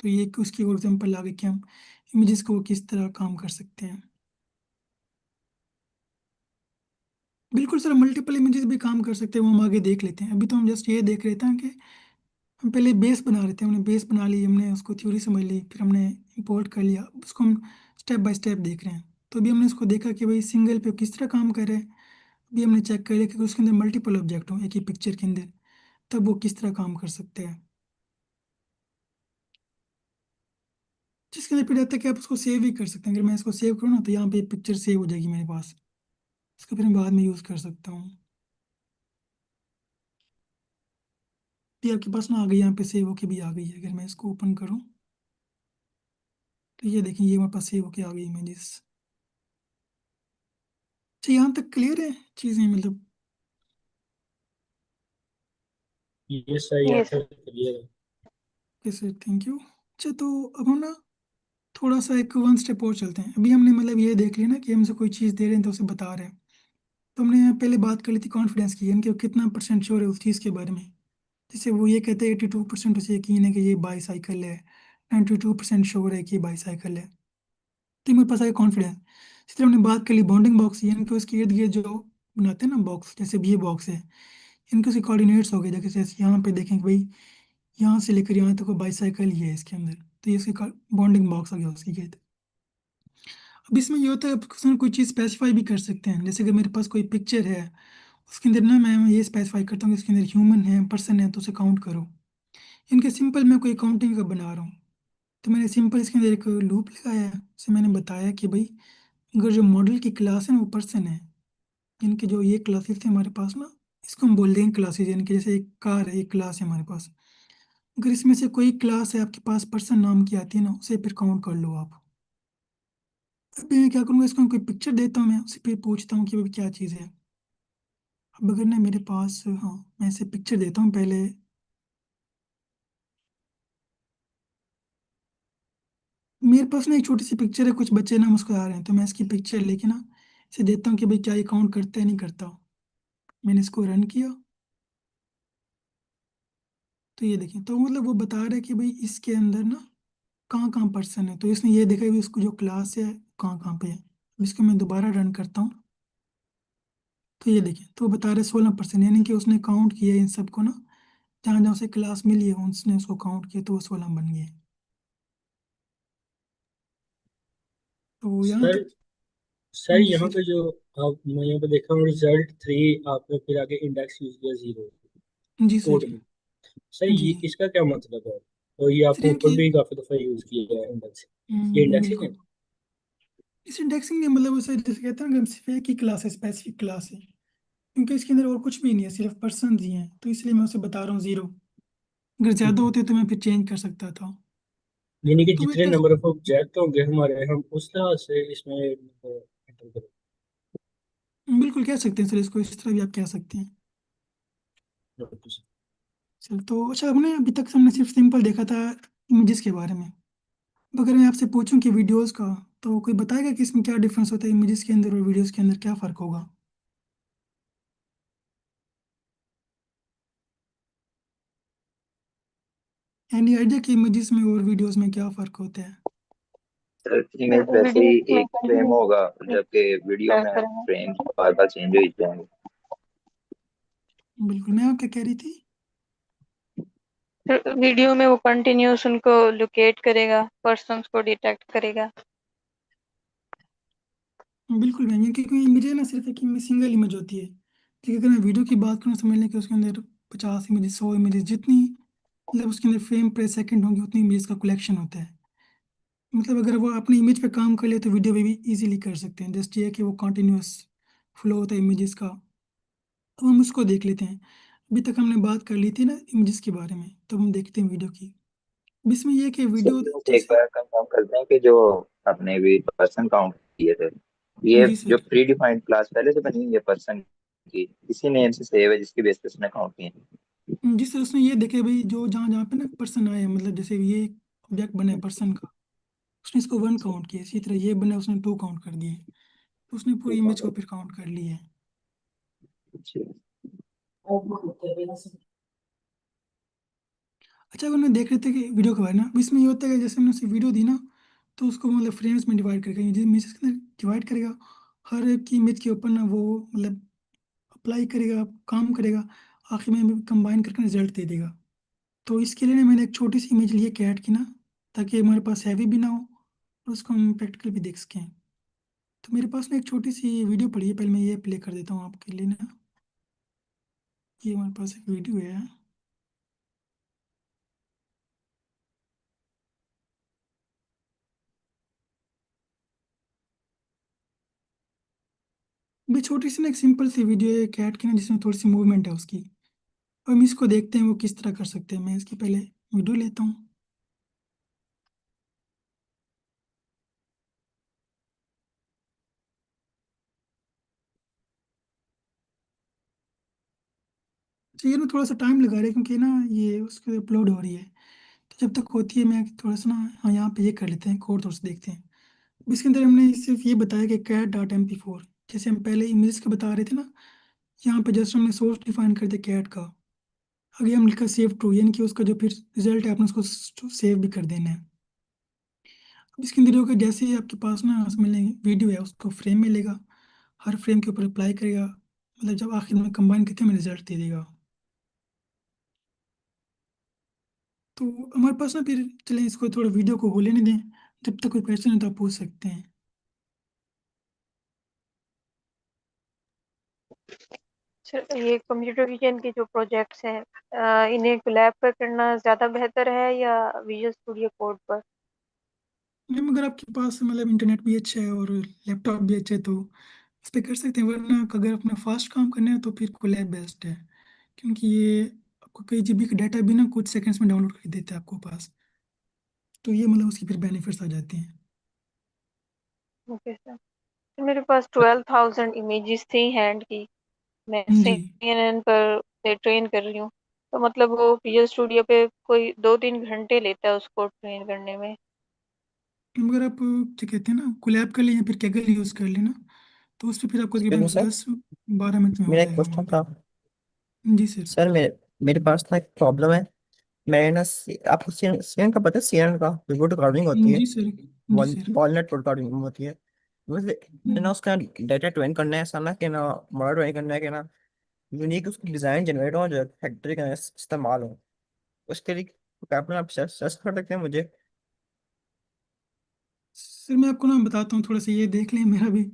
तो ये एक उसकी एग्जाम्पल आ गई कि हम इमेजेस को किस तरह काम कर सकते हैं। बिल्कुल सर, मल्टीपल इमेजेस भी काम कर सकते हैं, वो हम आगे देख लेते हैं। अभी तो हम जस्ट ये देख रहे थे कि हम पहले बेस बना रहे थे, हमने बेस बना ली, हमने उसको थ्योरी समझ ली, फिर हमने इंपोर्ट कर लिया, अब उसको हम स्टेप बाय स्टेप देख रहे हैं। तो अभी हमने इसको देखा कि भाई सिंगल पे किस तरह काम कर रहे हैं। अभी हमने चेक कर लिया कि उसके अंदर मल्टीपल ऑब्जेक्ट हो एक ही पिक्चर के अंदर, तब वो किस तरह काम कर सकते हैं। जिसके अंदर फिर रहता है कि आप उसको सेव भी कर सकते हैं। अगर मैं इसको सेव करूँ ना तो यहाँ पे पिक्चर सेव हो जाएगी मेरे पास, इसको फिर मैं बाद में यूज़ कर सकता हूँ। ये आपके पास ना आ गई, यहाँ पे सेव होके भी आ गई है। अगर मैं इसको ओपन करूँ तो ये देखिए, ये मेरे पास सेव होके आ गई इमेजेस। अच्छा, यहाँ तक क्लियर है चीज़ें, मतलब? ये सही है, यस सर क्लियर है। Okay sir, thank you. अच्छा, तो अब हम ना थोड़ा सा एक वन स्टेप और चलते हैं। अभी हमने मतलब ये देख लिया ना कि हमसे कोई चीज़ दे रहे हैं तो उसे बता रहे हैं। तो हमने यहाँ पहले बात कर ली थी कॉन्फिडेंस की, यानी कि वो कितना परसेंट श्योर है उस चीज़ के बारे में। जैसे वो ये कहते हैं 82% उसे यकीन है कि ये बाईसाइकिल है, 92% श्योर है कि ये बाईसाइकिल है। तो मेरे पास आया कॉन्फिडेंस। इस तरह हमने बात कर ली बाउंडिंग बॉक्स, यानी कि उसके इर्द गिर्द जो बनाते हैं ना बॉक्स, जैसे भी ये बॉक्स है, इनके उसके कोऑर्डिनेट्स हो गए। जैसे यहाँ पे देखें कि भाई यहाँ से लेकर यहाँ तक बाईसाइकिल ही है इसके अंदर, तो ये उसकी बाउंडिंग बॉक्स हो गया उसकी गेट। अब इसमें ये होता है, आप उसमें कोई चीज़ स्पेसिफाई भी कर सकते हैं। जैसे कि मेरे पास कोई पिक्चर है, उसके अंदर ना मैं ये स्पेसिफाई करता हूँ कि इसके अंदर ह्यूमन है, पर्सन है, तो उसे काउंट करो। इनके सिंपल मैं कोई काउंटिंग का बना रहा हूँ, तो मैंने सिंपल इसके अंदर एक लूप लगाया है। उसे मैंने बताया कि भाई अगर जो मॉडल की क्लास है ना वो पर्सन है, इनके जो ये क्लासेस थे हमारे पास ना, इसको हम बोल देंगे क्लासेज। यानी कि जैसे एक कार है, एक क्लास है हमारे पास, अगर इसमें से कोई क्लास है आपके पास पर्सन नाम की आती है ना, उसे फिर काउंट कर लो आप। अभी मैं क्या करूँगा, इसको कोई पिक्चर देता हूँ, मैं उससे फिर पूछता हूँ कि भाई क्या चीज़ है। अब अगर ना मेरे पास, हाँ, मैं इसे पिक्चर देता हूँ पहले। मेरे पास ना एक छोटी सी पिक्चर है, कुछ बच्चे ना मुस्कुरा रहे हैं, तो मैं इसकी पिक्चर लेके ना इसे देता हूँ कि भाई क्या ये काउंट करता है नहीं करता। मैंने इसको रन किया, तो ये देखें, तो मतलब वो बता रहा है कि भाई इसके अंदर ना कहाँ कहाँ पर्सन है। तो इसने ये देखा कि उसको जो क्लास है कहाँ कहाँ पे है। अब इसको मैं दोबारा रन करता हूँ, तो ये देखें, तो वो बता रहे 16%, यानी कि उसने काउंट किया इन सबको ना, जहाँ जहाँ उसे क्लास मिली है उसने उसको काउंट किया, तो वो 16 बन गए। तो यहाँ सर तक। सर जी यहाँ सर। पे जो आप, मैं यहाँ पे देखा हूँ रिजल्ट 3, आपने फिर आगे इंडेक्स यूज किया 0 जी कोड सर। में। सर जी ये इसका क्या मतलब है? तो ये सर, आपने ऊपर इनकी भी काफी दफा यूज किया है इंडेक्स, ये इंडेक्सिंग है। बिल्कुल। इस इंडेक्सिंग में मतलब उसे जैसे कहते हैं ना कि सिर्फ एक ही क्लास है, स्पेसिफिक क्लास है, क्योंकि इसके अंदर और कुछ भी नहीं है, सिर्फ पर्सन ही हैं, तो इसलिए मैं उसे बता रहा हूँ 0। अगर ज़्यादा होते तो मैं फिर चेंज कर सकता था। यानी कि तो जितने नंबर ऑफ ऑब्जेक्ट होंगे हमारे, हम उस तरह से इसमें एंटर करें। बिल्कुल कह सकते हैं सर, इसको इस तरह भी आप कह सकते हैं। चल, तो अच्छा, हमने सिर्फ सिंपल देखा था इमेजेस के बारे में। अब अगर मैं आपसे पूछूं कि वीडियोस का, तो कोई बताएगा कि इसमें क्या डिफरेंस होता है, इमेजेस के अंदर और वीडियोस के अंदर क्या फ़र्क होगा? एनी आइडिया कि इमेजेस में और वीडियोस में क्या फ़र्क होता है? सर इमेज वैसे वीडियो ही में एक फ्रेम कंटिन्यू होगा, जबकि वीडियो प्रेस में करेंगे। फ्रेम बार बार चेंज हो जाएंगे। बिल्कुल, मैं आप क्या कह रही थी? फिर वीडियो में वो कंटिन्यूस उनको लोकेट करेगा, पर्सन्स को डिटेक्ट करेगा। बिल्कुल मैम, ये क्योंकि इमेज है ना सिर्फ एक सिंगल इमेज होती है। ठीक है, अगर मैं वीडियो की बात करूँ, समझ लें कि उसके अंदर 50 इमेज, 100 इमेज, जितनी मतलब उसके अंदर फ्रेम पर सेकंड होंगी उतनी इमेज का कलेक्शन होता है। मतलब अगर वो अपनी इमेज पे काम कर ले तो वीडियो पे भी इजीली कर सकते हैं। जस्ट ये है कि वो कंटिन्यूअस फ्लो होता है इमेजेस का। अब हम उसको देख लेते हैं। अभी तक हमने बात कर ली थी ना इमेजेस के बारे में, तो हम देखते हैं वीडियो की। अब इसमें यह है कि वीडियो सर बस एक जैसे। बार कंफर्म करते हैं कि जो अपने भी पर्सन काउंट किए थे, ये जी जो सर। प्री डिफाइंड क्लास पहले से बनी हुई है पर्सन की, इसी नेम से सेव है जिसकी बेस पे उसने काउंट किए जी सर, उसने ये देखे भाई जो जहाँ जहाँ पे ना पर्सन आए हैं, मतलब जैसे ये ऑब्जेक्ट बना है पर्सन का, उसने इसको 1 काउंट किया, इसी तरह ये बना उसने 2 काउंट कर दिए। तो उसने पूरी इमेज को फिर काउंट कर ली है। अच्छा, अगर मैं देख रहे थे कि वीडियो के बारे में, इसमें ये होता है कि जैसे हमने उसे वीडियो दी ना, तो उसको मतलब फ्रेम्स में डिवाइड करेगा, जिस इमेज के अंदर डिवाइड करेगा, हर एक की इमेज के ऊपर ना वो मतलब अप्लाई करेगा, काम करेगा, आखिर में कंबाइन करके रिजल्ट दे देगा। तो इसके लिए ना मैंने एक छोटी सी इमेज ली है कैट की ना, ताकि हमारे पास हैवी भी ना हो और उसको हम प्रैक्टिकल भी देख सकें। तो मेरे पास ना एक छोटी सी वीडियो पड़ी है, पहले मैं ये प्ले कर देता हूँ आपके लिए ना। ये हमारे पास एक वीडियो है। भी छोटी सी ना एक सिंपल सी वीडियो है कैट की ना, जिसमें थोड़ी सी मूवमेंट है उसकी। और हम इसको देखते हैं वो किस तरह कर सकते हैं। मैं इसकी पहले वीडियो लेता हूँ। तो ये ना थोड़ा सा टाइम लगा रहा है, क्योंकि ना ये उसके अपलोड हो रही है। तो जब तक होती है मैं थोड़ा सा ना, हाँ यहाँ पे ये कर लेते हैं, कोड थोड़ा सा देखते हैं। इसके अंदर हमने सिर्फ ये बताया कि कैट डॉट MP4, जैसे हम पहले इमेज का बता रहे थे ना, यहाँ पे जस्ट हमने सोर्स डिफाइन कर दिया कैट का। आगे हम लिखा सेव टू, यानी कि उसका जो फिर रिजल्ट है अपने उसको सेव भी कर देना है। अब इसके अंदर होगा, जैसे ही आपके पास ना समझ लेंगे वीडियो है, उसको फ्रेम में लेगा, हर फ्रेम के ऊपर अप्लाई करेगा, मतलब जब आखिर में कंबाइन करके हमें रिजल्ट दे देगा। तो हमारे पास ना फिर चलें इसको थोड़ा वीडियो को हो लेने दें, जब तक कोई क्वेश्चन है तो आप पूछ सकते हैं। सर, ये कंप्यूटर विजन के जो प्रोजेक्ट्स हैं, इन्हें लैब पर करना ज़्यादा बेहतर है या विजुअल स्टूडियो कोड पर? मैम अगर आपके पास मतलब इंटरनेट भी अच्छा है और लैपटॉप भी अच्छा है तो इस पर कर सकते हैं, वरना अगर अपना फास्ट काम करना है तो फिर कोलैब बेस्ट है, क्योंकि ये आपको कई GB का डाटा भी ना कुछ सेकंड्स में डाउनलोड कर देता है आपको पास। तो ये मतलब उसकी फिर बेनिफिट्स आ जाते हैं। Okay sir. तो मेरे पास 12,000 इमेजेस थी हैंड की। मैं जी। CNN पर से ट्रेन कर रही हूँ। तो मतलब वो विजुअल स्टूडियो पे कोई 2-3 घंटे लेता है उसको ट्रेन करने में। अगर आप क्या कहते हैं ना कोलैब कर लें या फिर कैगल यूज़ कर लेना, तो उस पर फिर आपको एक्सक्यूज मी तकरीबन सर, 10-12 मिनट में हो मेरा एक जाएगा वहाँ क्वेश्चन पे। था। जी सर। सर मेरे पास ना एक प्रॉब्लम है। मैंने ना आपको सीएन का पता है? सीएन का वीडियो रिकॉर्डिंग होती है, जी सर। जी सर। वॉलनट रिकॉर्डिंग होती है। मुझे ना उसका डाटा ट्रेन करना है, ऐसा ना कि ना मॉडल ट्रेन करना है कि ना यूनिक उसकी डिजाइन जनरेट हो जो फैक्ट्री का इस्तेमाल हो। उसके लिए आप ना आप सर्च कर सकते हैं मुझे। सर मैं आपको ना बताता हूँ, थोड़ा सा ये देख लें, मेरा भी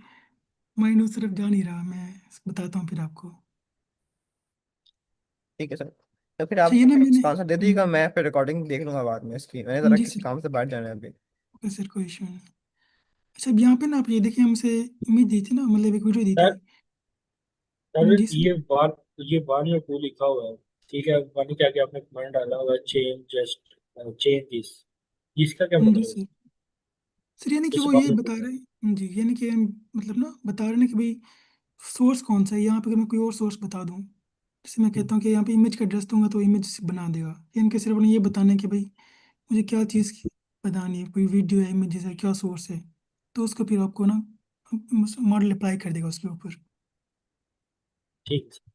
माइंड उस तरफ जा नहीं रहा, मैं बताता हूँ फिर आपको। ठीक है सर, तो फिर अच्छा, आप ये ना मैंने इसका आंसर दे दीजिएगा, मैं फिर रिकॉर्डिंग देख लूंगा बाद में इसकी। मैंने जरा जी किसी सर। काम से बाहर जाना है अभी। ओके सर, कोई इशू नहीं। अच्छा, अब यहाँ पे ना आप ये देखिए, हमसे इमेज दी थी ना, मतलब एक वीडियो दी थी। सर सर जी सर। ये बार में को लिखा हुआ है। ठीक है, मानी क्या कि आपने कमेंट डाला हुआ है, चेंज दिस, इसका क्या जी मतलब है? सर। सर यानी कि इस वो बार ये में बता पूछा। रहे हैं जी, यानी कि हम मतलब ना बता रहे हैं ना कि भाई सोर्स कौन सा है। यहाँ पे अगर मैं कोई और सोर्स बता दूँ, जैसे मैं कहता हूँ कि यहाँ पे इमेज का एड्रेस दूंगा तो इमेज बना देगा, यानी कि सिर्फ उन्हें ये बताना है कि भाई मुझे क्या चीज़ बतानी है, कोई वीडियो है, इमेजेस है, क्या सोर्स है। तो उसको फिर आपको ना मॉडल अप्लाई कर देगा उसके ऊपर। ठीक है सर।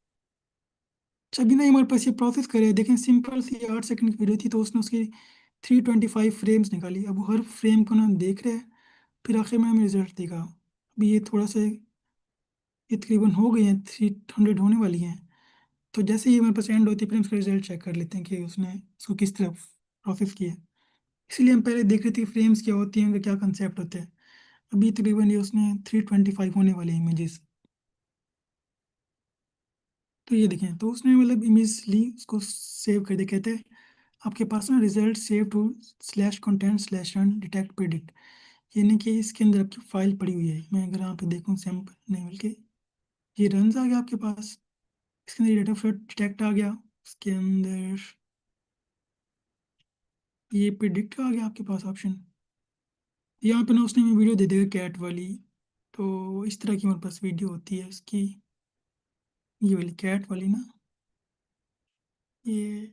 अच्छा, अभी ना हमारे पास ये प्रोसेस करे, देखें सिंपल सी 8 सेकंड की वीडियो थी, तो उसने उसकी 325 फ्रेम्स निकाली। अब वो हर फ्रेम को ना देख रहा है, फिर आखिर में हमें रिजल्ट देगा। अभी ये थोड़ा सा, ये तकरीबन हो गई हैं, 300 होने वाली हैं। तो जैसे ही हमारे पास एंड होती है, फिर हम उसका रिजल्ट चेक कर लेते हैं कि उसने उसको किस तरह प्रोसेस किया है। इसलिए हम पहले देख रहे थे फ्रेम्स क्या होती हैं, उनका क्या कंसेप्ट होता है। अभी तकरीबन ये उसने 325 होने वाले इमेजेस। तो ये देखें, तो उसने मतलब इमेज ली, उसको सेव कर दिया। कहते हैं आपके पास ना result save to /content/run detect predict, यानी कि इसके अंदर आपकी फाइल पड़ी हुई है। मैं अगर यहाँ पे देखूँ सैम्पल नहीं, बल्कि ये रन आ गया आपके पास, इसके अंदर डेटा फ्लो डिटेक्ट आ गया, उसके अंदर ये प्रिडिक्ट आ गया आपके पास ऑप्शन। यहाँ पे ना उसने हमें वीडियो दे देगा कैट वाली। तो इस तरह की हमारे पास वीडियो होती है उसकी, ये वाली कैट वाली ना, ये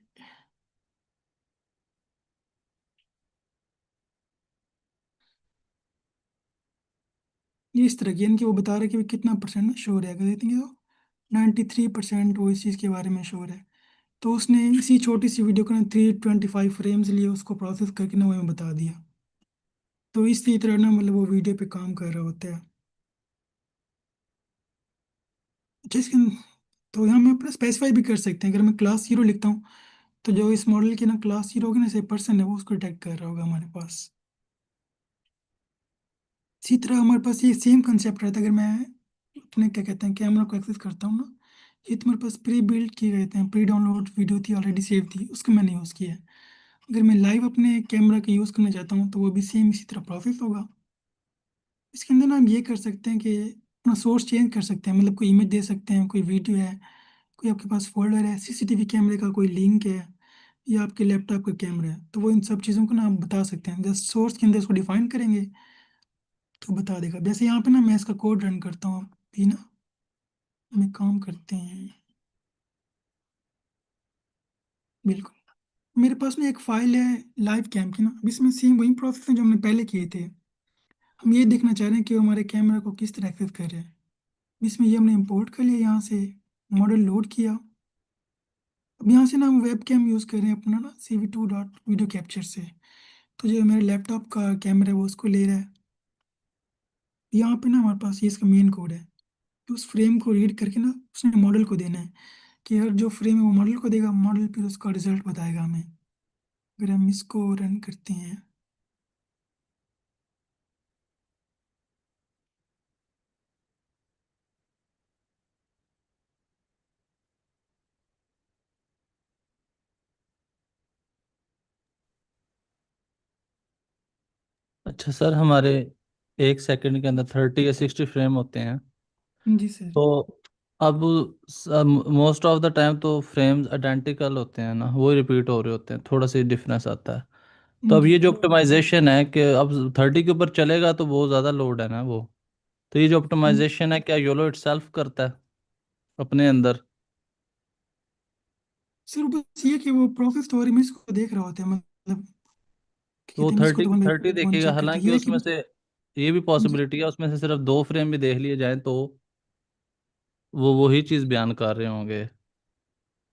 ये इस तरह की, यानी कि वो बता रहे कि कितना परसेंट ना श्योर है, अगर देखेंगे तो 93% वो इस चीज़ के बारे में श्योर है। तो उसने इसी छोटी सी वीडियो को ना 325 फ्रेम्स लिए, उसको प्रोसेस करके ना वो हमें बता दिया। तो इसी तरह ना मतलब वो वीडियो पे काम कर रहा होता है। अच्छा, इसके तो यहाँ हम अपना स्पेसिफाई भी कर सकते हैं, अगर मैं क्लास 0 लिखता हूँ तो जो इस मॉडल की ना क्लास 0 होगी ना, से पर्सन है वो उसको डिटेक्ट कर रहा होगा हमारे पास। इसी तरह हमारे पास ये सेम कंसेप्ट रहता है, अगर मैं अपने क्या कहते हैं कैमरा को एक्सेस करता हूँ ना, ये तो मेरे पास प्री बिल्ड किए गए थे, प्री डाउनलोड वीडियो थी, ऑलरेडी सेव थी, उसको मैंने यूज़ किया है। अगर मैं लाइव अपने कैमरा का यूज़ करना चाहता हूँ तो वो भी सेम इसी तरह प्रोसेस होगा। इसके अंदर ना हम ये कर सकते हैं कि अपना सोर्स चेंज कर सकते हैं, मतलब कोई इमेज दे सकते हैं, कोई वीडियो है, कोई आपके पास फोल्डर है, सीसीटीवी कैमरे का कोई लिंक है, या आपके लैपटॉप का कैमरा है, तो वो इन सब चीज़ों को ना आप बता सकते हैं। जस्ट सोर्स के अंदर इसको डिफाइन करेंगे तो बता देगा। जैसे यहाँ पे ना मैं इसका कोड रन करता हूँ अभी ना, हम एक काम करते हैं, बिल्कुल मेरे पास ना एक फाइल है लाइव कैम की ना, अब इसमें सेम वही प्रोसेस है जो हमने पहले किए थे। हम ये देखना चाह रहे हैं कि वो हमारे कैमरा को किस तरह एक्सेस कर रहे हैं। इसमें ये हमने इंपोर्ट कर लिया, यहाँ से मॉडल लोड किया। अब यहाँ से ना हम वेब कैम यूज़ कर रहे हैं अपना ना CV2 डॉट वीडियो कैप्चर से। तो जो मेरे लैपटॉप का कैमरा है वो उसको ले रहा है। यहाँ पे ना हमारे पास ये इसका मेन कोड है, तो उस फ्रेम को रीड करके ना उसने मॉडल को देना है, कि हर जो फ्रेम है वो मॉडल को देगा, मॉडल फिर उसका रिजल्ट बताएगा हमें। अगर हम इसको रन करते हैं, अच्छा सर, हमारे 1 सेकंड के अंदर 30 या 60 फ्रेम होते हैं। जी सर। तो अब मोस्ट ऑफ द टाइम तो फ्रेम्स आइडेंटिकल होते हैं ना, वो रिपीट हो रहे होते हैं, थोड़ा सा डिफरेंस आता है। तो अब जी ये जो ऑप्टिमाइजेशन है कि अब 30 के ऊपर चलेगा तो बहुत ज़्यादा लोड है ना वो। तो ये जो ऑप्टिमाइजेशन है, क्या योलो इटसेल्फ करता है अपने अंदर? सर बस ये कि वो प्रोसेस तो इमेज को देख रहा होता है, मतलब तो वो कहते हैं इसको 30 तो वन बाई 30 वन देखेगा, चेक करते हैं, हालांकि ये है कि उसमें से ये भी जी पॉसिबिलिटी है उसमें से सिर्फ 2 फ्रेम भी देख लिए जाएं तो वो वही चीज़ बयान कर रहे होंगे।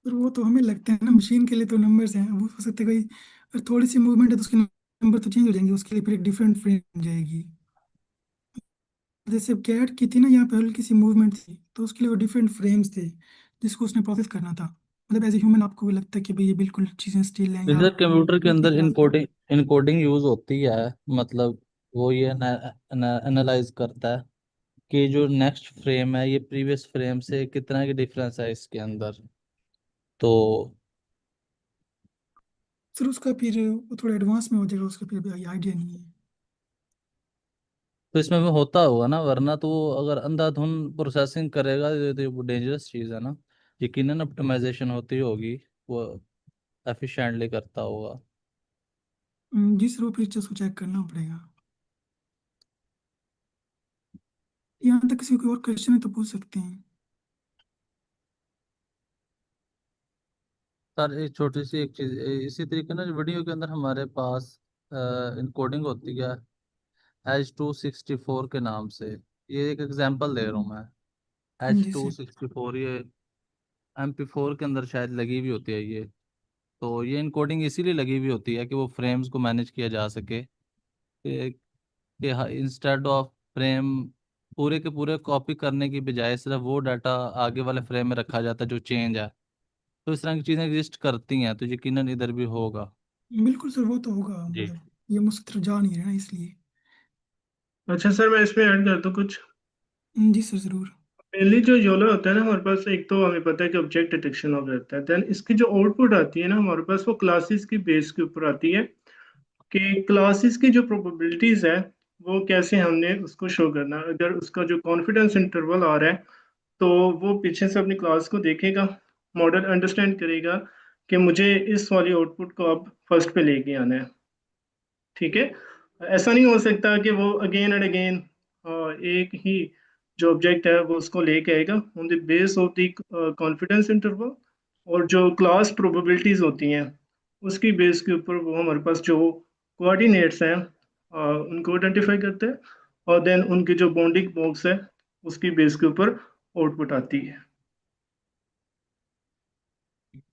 पर वो तो हमें लगता है ना, मशीन के लिए तो नंबर्स हैं, वो हो सकता है कोई अगर थोड़ी सी मूवमेंट है तो उसके नंबर तो चेंज हो जाएंगे, उसके लिए फिर एक डिफरेंट फ्रेम बन जाएगी। जैसे कैट की थी ना, यहाँ पे हल्की सी मूवमेंट थी तो उसके लिए वो डिफरेंट फ्रेम्स थे जिसको उसने प्रोसेस करना था। मतलब एज ए ह्यूमन आपको भी लगता है कि भाई ये बिल्कुल चीज़ें स्टिल हैं, इधर यहाँ कंप्यूटर के हल्की अंदर सी इनकोडिंग इनकोडिंग यूज होती है। मतलब वो ये एनालाइज करता है कि जो नेक्स्ट फ्रेम है ये प्रीवियस फ्रेम से कितना की डिफरेंस है इसके अंदर। तो फिर उसका फिर वो थोड़ा एडवांस में हो जाएगा, उसका फिर अभी आइडिया नहीं है। इसमें भी होता होगा ना, वरना तो वो अगर अंधाधुंध प्रोसेसिंग करेगा तो वो डेंजरस चीज़ है ना। यकीनन ऑप्टिमाइजेशन होती होगी, वो एफिशिएंटली करता होगा। जिस रो फीचर्स को चेक करना पड़ेगा। यहाँ तक किसी को और क्वेश्चन है तो पूछ सकते हैं। सर एक छोटी सी एक चीज, इसी तरीके ना वीडियो के अंदर हमारे पास इनकोडिंग होती है H264 के नाम से। ये एक एग्जांपल दे रहा हूँ मैं। H G two sir. Sixty four ये MP4 के अंदर शायद लगी हुई होती है ये। तो ये इनकोडिंग इसीलिए लगी हुई होती है कि वो फ्रेम्स को मैनेज किया जा सके, कि इंस्टेड ऑफ फ्रेम पूरे के पूरे कॉपी करने की बजाय सिर्फ वो डाटा आगे वाले फ्रेम में रखा जाता है जो चेंज है। तो इस तरह की चीज़ें एग्जिस्ट करती हैं, तो यकीनन इधर भी होगा। बिल्कुल सर, वो तो होगा, जी। मतलब ये मुझसे तरफ जा नहीं रहा ना इसलिए। अच्छा सर, मैं इसमें ऐड कर दूँ कुछ? जी सर ज़रूर। मेनली जो योलो होता है ना हमारे पास, एक तो हमें पता है कि ऑब्जेक्ट डिटेक्शन हो रहता है, देन इसकी जो आउटपुट आती है ना हमारे पास, वो क्लासेस की बेस के ऊपर आती है कि क्लासेस की जो प्रोबेबिलिटीज है वो कैसे हमने उसको शो करना है। अगर उसका जो कॉन्फिडेंस इंटरवल आ रहा है तो वो पीछे से अपनी क्लास को देखेगा, मॉडल अंडरस्टैंड करेगा कि मुझे इस वाली आउटपुट को अब फर्स्ट पे लेके आना है। ठीक है, ऐसा नहीं हो सकता कि वो अगेन एंड अगेन एक ही जो ऑब्जेक्ट है वो उसको लेके आएगा on the base of the confidence interval. और जो क्लास प्रोबेबिलिटीज होती हैं उसकी बेस के ऊपर वो हमारे पास जो कोऑर्डिनेट्स हैं उनको आइडेंटिफाई करते हैं। और देन उनकी जो बाउंडिंग बॉक्स है उसकी बेस के ऊपर आउटपुट आती है।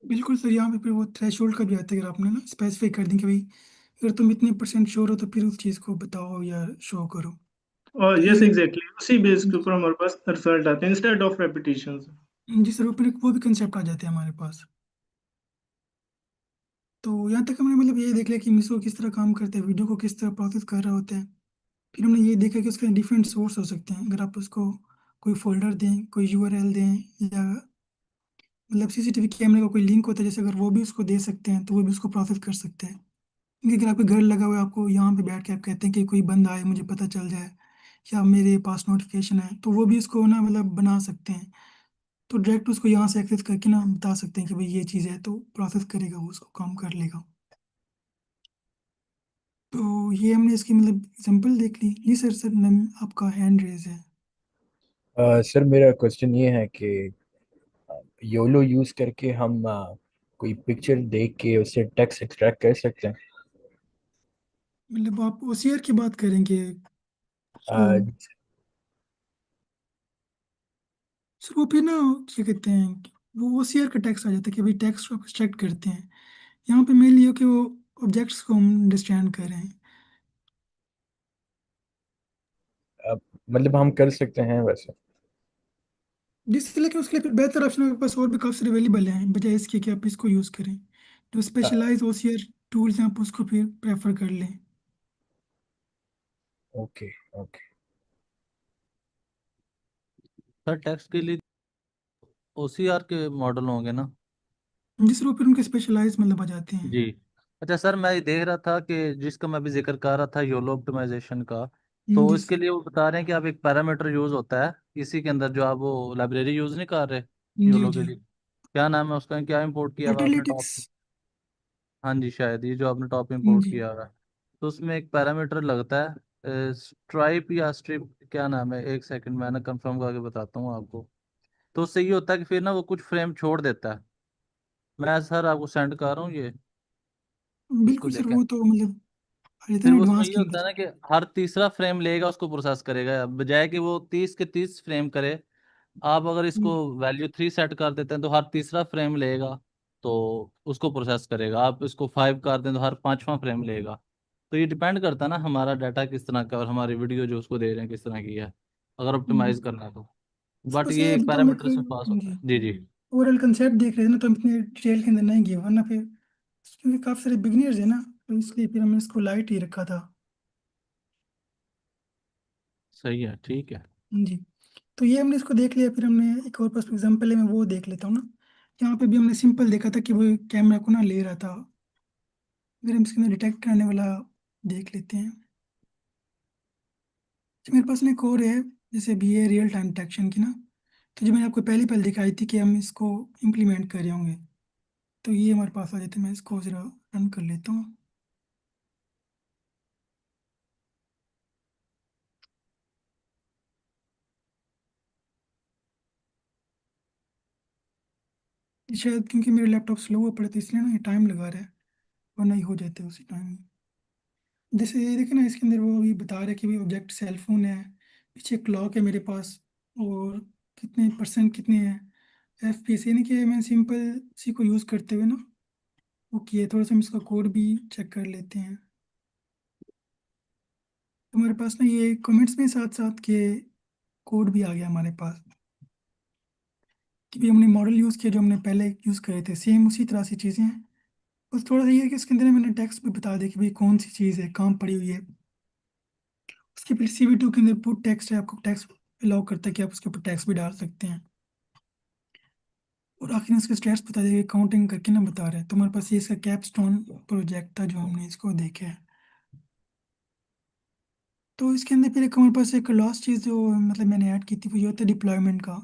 बिल्कुल सर, यहाँ पे फिर वो थ्रेशोल्ड का भी आता है, अगर आपने ना स्पेसिफाई कर दी कि भाई अगर तुम इतने % श्योर हो तो फिर उस चीज़ को बताओ या शो करो। और तो यस ये एग्जैक्टली उसी बेस के ऊपर हमारे पास रिजल्ट आते हैं इंस्टेड ऑफ रेपिटेशन। जी सर, वो भी कंसेप्ट आ जाते हैं हमारे पास। तो यहाँ तक हमने मतलब ये देख लिया कि मिसो किस तरह काम करते हैं, वीडियो को किस तरह प्रोसेस कर रहे होते हैं। फिर हमने ये देखा कि उसके डिफरेंट सोर्स हो सकते हैं, अगर आप उसको कोई फोल्डर दें, कोई URL दें, या मतलब CCTV कैमरे का कोई लिंक होता है जैसे, अगर वो भी उसको दे सकते हैं तो वो भी उसको प्रोसेस कर सकते हैं। क्योंकि अगर आपके घर लगा हुआ है, आपको यहाँ पे बैठ के आप कहते हैं कि कोई बंदा आए मुझे पता चल जाए, या मेरे पास नोटिफिकेशन है, तो वो भी इसको ना मतलब बना सकते हैं। तो डायरेक्ट उसको यहाँ से एक्सेस करके ना बता सकते हैं कि भाई ये चीज़ है, तो प्रोसेस करेगा, वो उसको काम कर लेगा। तो ये हमने इसकी मतलब एग्जांपल देख ली। जी सर, आपका हैंड रेज है। सर मेरा क्वेश्चन ये है कि योलो यूज करके हम कोई पिक्चर देख के उससे टेक्स्ट एक्सट्रैक्ट कर सकते हैं। मतलब आप OCR की बात करेंगे उसको? अ, सर वो फिर ना क्या कहते हैं कि वो OCR का टेक्स्ट आ जाता है कि भाई टेक्स्ट को आप एक्सट्रैक्ट करते हैं। यहाँ पे मेन लियो कि वो ऑब्जेक्ट्स को हम अंडरस्टैंड कर रहे हैं। मतलब हम कर सकते हैं वैसे। जिससे लेकिन उसके लिए फिर बेहतर ऑप्शन आपके पास और भी काफ़ी सारे अवेलेबल हैं, बजाय इसके कि आप इसको यूज़ करें। जो अ, स्पेशलाइज OCR टूल्स हैं आप उसको फिर प्रेफर कर लें। Okay okay. सर टेक्स्ट के लिए OCR के मॉडल होंगे ना? जिस वो फिर उनके स्पेशलाइज मतलब आ जाते हैं। जी। अच्छा सर, मैं ये देख रहा था कि जिसका मैं भी जिक्र कर रहा था योलो ऑप्टिमाइजेशन का, तो जी इसके सर। लिए वो बता रहे हैं कि आप एक पैरामीटर यूज होता है इसी के अंदर, जो आप वो लाइब्रेरी यूज नहीं कर रहे जी योलो के जी। लिए। क्या नाम है उसका, क्या इंपोर्ट किया हुआ आपने कैटालिटिक्स। टॉप? हाँ जी, शायद ये जो आपने टॉप इंपोर्ट जी। किया हुआ है, तो उसमें एक पैरामीटर लगता है स्ट्राइप या स्ट्रिप, क्या नाम है, एक सेकंड मैं ना कंफर्म करके बताता हूँ आपको। तो उससे ये होता है कि फिर ना वो कुछ फ्रेम छोड़ देता है। मैं सर आपको सेंड कर रहा हूँ ये, इसको बिल्कुल सर, देखें। वो तो मतलब फिर इतना वो उसमें एडवांस ये नहीं होता है होता। ना कि हर तीसरा फ्रेम लेगा उसको प्रोसेस करेगा, बजाय कि वो 30 के 30 फ्रेम करे। आप अगर इसको वैल्यू 3 सेट कर देते हैं तो हर तीसरा फ्रेम लेगा, तो उसको प्रोसेस करेगा। आप इसको 5 कर दें तो हर पांचवा फ्रेम लेगा। तो ये डिपेंड करता है ना हमारा डाटा किस तरह का और हमारी वीडियो जो उसको दे रहे हैं किस तरह की है, अगर ऑप्टिमाइज करना है तो। सर बट बस ये ये अभी तो हम एक पैरामीटर से पास होता जी है। जी जी। ओवरऑल कंसेप्ट देख रहे थे ना, तो हम इतने डिटेल के अंदर नहीं गए, वरना फिर क्योंकि काफ़ी सारे बिगिनर्स हैं ना, तो इसलिए फिर हमने इसको लाइट ही रखा था। सही है, ठीक है। जी। तो ये हमने इसको देख लिया, फिर हमने एक और पास एग्जाम्पल है, मैं वो देख लेता हूँ ना। यहाँ पे भी हमने सिंपल देखा था कि वो कैमरा को ना ले रहा था। अगर हम इसके अंदर डिटेक्ट करने वाला देख लेते हैं, तो मेरे पास ना एक और है, जैसे भी है रियल टाइम डिटेक्शन की ना। तो जो मैंने आपको पहले पहले दिखाई थी कि हम इसको इम्प्लीमेंट कर रहे होंगे, तो ये हमारे पास आ जाते हैं। मैं इसको ज़रा रन कर लेता हूँ। शायद क्योंकि मेरे लैपटॉप स्लो हुआ पड़े, तो इसलिए ना ये टाइम लगा रहा है, वरना ही हो जाते हैं उसी टाइम। जैसे ये देखे ना, इसके अंदर वो भी बता रहा है कि भाई ऑब्जेक्ट सेलफोन है, पीछे क्लॉक है मेरे पास, और कितने % कितने हैं FPS, यानी कि मैं सिंपल सी को यूज़ करते हुए ना वो किए। थोड़ा सा हम इसका कोड भी चेक कर लेते हैं। तो हमारे पास ना ये कमेंट्स में साथ साथ के कोड भी आ गया हमारे पास, कि भाई हमने मॉडल यूज़ किया जो हमने पहले यूज़ करे थे, सेम उसी तरह से चीज़ें हैं। बस थोड़ा सा ये है कि इसके अंदर मैंने टेक्स्ट भी बता दिया कि भाई कौन सी चीज़ है कहाँ पड़ी हुई है। उसके फिर CV2 के अंदर पुट टेक्स्ट है, आपको टेक्स्ट अलाउ करता है कि आप उसके ऊपर टेक्स्ट भी डाल सकते हैं। और आखिर में उसके स्टेट्स बता देगा, काउंटिंग करके ना बता रहे हैं। तो हमारे पास ये इसका कैपस्टोन प्रोजेक्ट था जो हमने इसको देखा है। तो इसके अंदर फिर एक हमारे पास एक लास्ट चीज़ जो मतलब मैंने ऐड की थी, वो ये होता है डिप्लॉयमेंट का।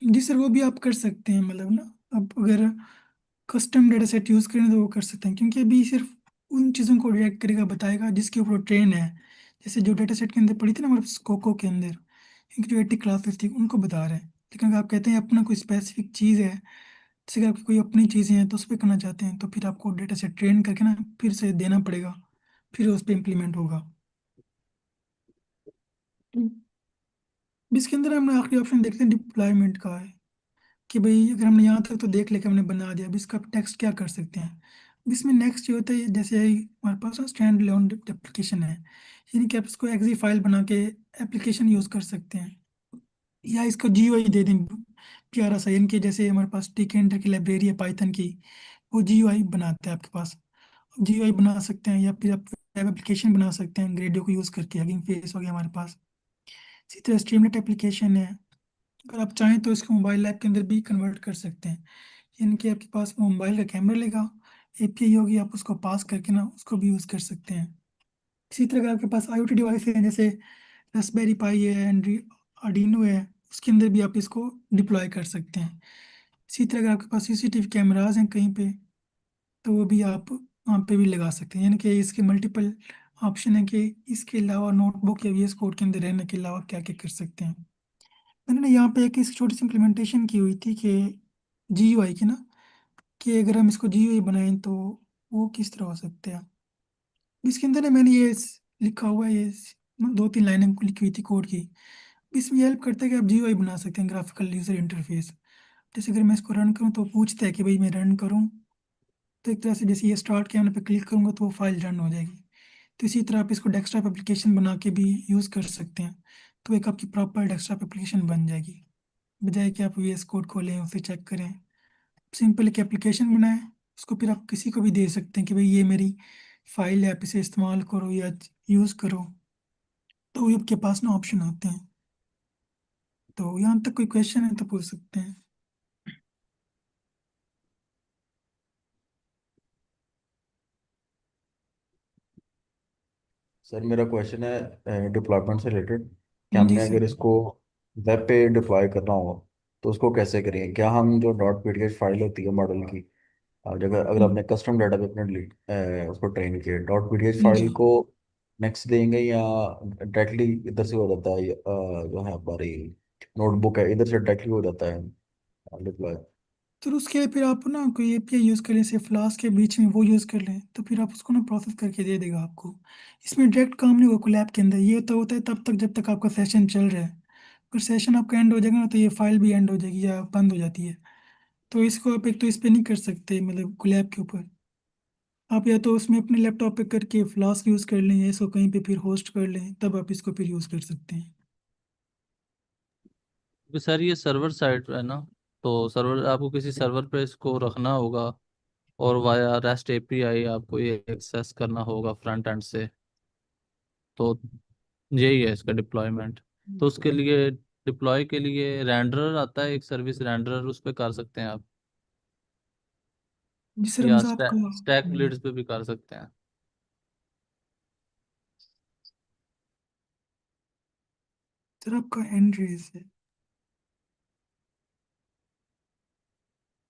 जी सर, वो भी आप कर सकते हैं, मतलब ना अब अगर कस्टम डेटा सेट यूज़ करें तो वो कर सकते हैं, क्योंकि अभी सिर्फ उन चीज़ों को रिएक्ट करेगा, बताएगा जिसके ऊपर ट्रेन है। जैसे जो डेटा सेट के अंदर पड़ी थी ना हमारे कोको के अंदर, क्योंकि जो 80 क्लासेस थी उनको बता रहे हैं। लेकिन अगर आप कहते हैं अपना कोई स्पेसिफिक चीज़ है, जैसे कि आपकी कोई अपनी चीज़ें हैं तो उस पर करना चाहते हैं तो फिर आपको डेटा सेट ट्रेन करके ना फिर से देना पड़ेगा, फिर उस पर इम्प्लीमेंट होगा। इसके अंदर हमने आखिरी ऑप्शन देखते हैं डिप्लॉयमेंट का है कि भाई अगर हमने यहाँ तक तो देख लिया कि हमने बना दिया, अब इसका टेक्स्ट क्या कर सकते हैं। अब इसमें नेक्स्ट ये होता है, जैसे हमारे पास स्टैंड अलोन एप्लीकेशन है, यानी कि आप इसको एक्जी फाइल बना के एप्लीकेशन यूज़ कर सकते हैं, या इसको जीयूआई दे दें प्यारा सा, यानी कि जैसे हमारे पास टिकेंडर की लाइब्रेरी है पाइथन की, वो जीयूआई बनाता है आपके पास। जीयूआई बना सकते हैं या फिर आप वेब एप्लीकेशन बना सकते हैं ग्रेडियो को यूज़ करके, हगिंग फेस हो गया हमारे पास। इसी तरह स्ट्रीमलेट एप्लीकेशन है, अगर आप चाहें तो इसको मोबाइल ऐप के अंदर भी कन्वर्ट कर सकते हैं, यानी कि आपके पास वो मोबाइल का कैमरा लेगा, एपीआई होगी, आप उसको पास करके ना उसको भी यूज़ कर सकते हैं। इसी तरह अगर आपके पास आईओटी डिवाइस है, जैसे रास्पबेरी पाई है, आर्डिनो है, उसके अंदर भी आप इसको डिप्लॉय कर सकते हैं। इसी तरह अगर आपके पास सीसीटीवी कैमराज हैं कहीं पे, तो वो भी आप वहाँ पे भी लगा सकते हैं, यानी कि इसके मल्टीपल ऑप्शन है कि इसके अलावा नोटबुक या वीएस कोड के अंदर रहने के अलावा क्या क्या कर सकते हैं। मैंने ना यहाँ पे एक इस छोटी सी इम्प्लीमेंटेशन की हुई थी कि जीयूआई की ना, कि अगर हम इसको जीयूआई बनाएं तो वो किस तरह हो सकते हैं। इसके अंदर ना मैंने लिखा हुआ है, दो तीन लाइनें लिखी हुई थी कोड की। इसमें हेल्प करता है कि आप जीयूआई बना सकते हैं, ग्राफिकल यूजर इंटरफेस। जैसे अगर मैं इसको रन करूँ तो पूछता है कि भाई मैं रन करूँ, तो एक तरह से जैसे ये स्टार्ट के पे क्लिक करूँगा तो वो फाइल रन हो जाएगी। तो इसी तरह आप इसको डेस्कटॉप एप्लीकेशन बना के भी यूज़ कर सकते हैं, तो एक आपकी प्रॉपर डेस्कटॉप एप्लीकेशन बन जाएगी, बजाय कि आप वीएस कोड खोलें उसे चेक करें। सिंपल एक एप्लीकेशन बनाएं, उसको फिर आप किसी को भी दे सकते हैं कि भाई ये मेरी फाइल है, आप इसे इस्तेमाल करो या यूज़ करो, तो ये आपके पास ना ऑप्शन होते हैं। तो यहाँ तक कोई क्वेश्चन है तो पूछ सकते हैं। सर मेरा क्वेश्चन है डिप्लॉयमेंट से रिलेटेड कि जी हमने सर। अगर इसको वेब पे डिप्लॉय करना हो तो उसको कैसे करेंगे? क्या हम जो डॉट पीडीएफ फाइल होती है मॉडल की, अगर अगर हम्म, आपने कस्टम डाटा पे अपने उसको ट्रेन किया डॉट पीडीएफ फाइल जी। को नेक्स्ट देंगे, या डायरेक्टली इधर से हो जाता है जो है हमारी नोटबुक है इधर से डायरेक्टली हो जाता है डिप्लॉय? तो उसके लिए फिर आप ना कोई एपीआई यूज़ कर लें, जैसे फ्लास्क के बीच में वो यूज़ कर लें, तो फिर आप उसको ना प्रोसेस करके दे देगा आपको। इसमें डायरेक्ट काम नहीं होगा कोलैब के अंदर, ये तो होता है तब तक जब तक आपका सेशन चल रहा है। अगर सेशन आपका एंड हो जाएगा ना तो ये फाइल भी एंड हो जाएगी या बंद हो जाती है। तो इसको आप एक तो इस पे नहीं कर सकते, मतलब कोलैब के ऊपर आप या तो उसमें अपने लैपटॉप पे करके फ्लास्क यूज़ कर लें, या इसको कहीं पे फिर होस्ट कर लें, तब आप इसको फिर यूज़ कर सकते हैं। क्योंकि सर ये सर्वर साइड है ना, तो सर्वर आपको किसी सर्वर पे इसको रखना होगा, और वाया रेस्ट एपीआई आपको ये एक्सेस करना होगा फ्रंट एंड से। तो यही है इसका डिप्लॉयमेंट। तो उसके लिए डिप्लॉय के लिए रेंडरर आता है, एक सर्विस रेंडरर, उस पर कर सकते हैं आप, जी सर, या हमसे आपका स्टैक ब्लेड्स पे भी कर सकते हैं। सर आपका हैंड रेज है।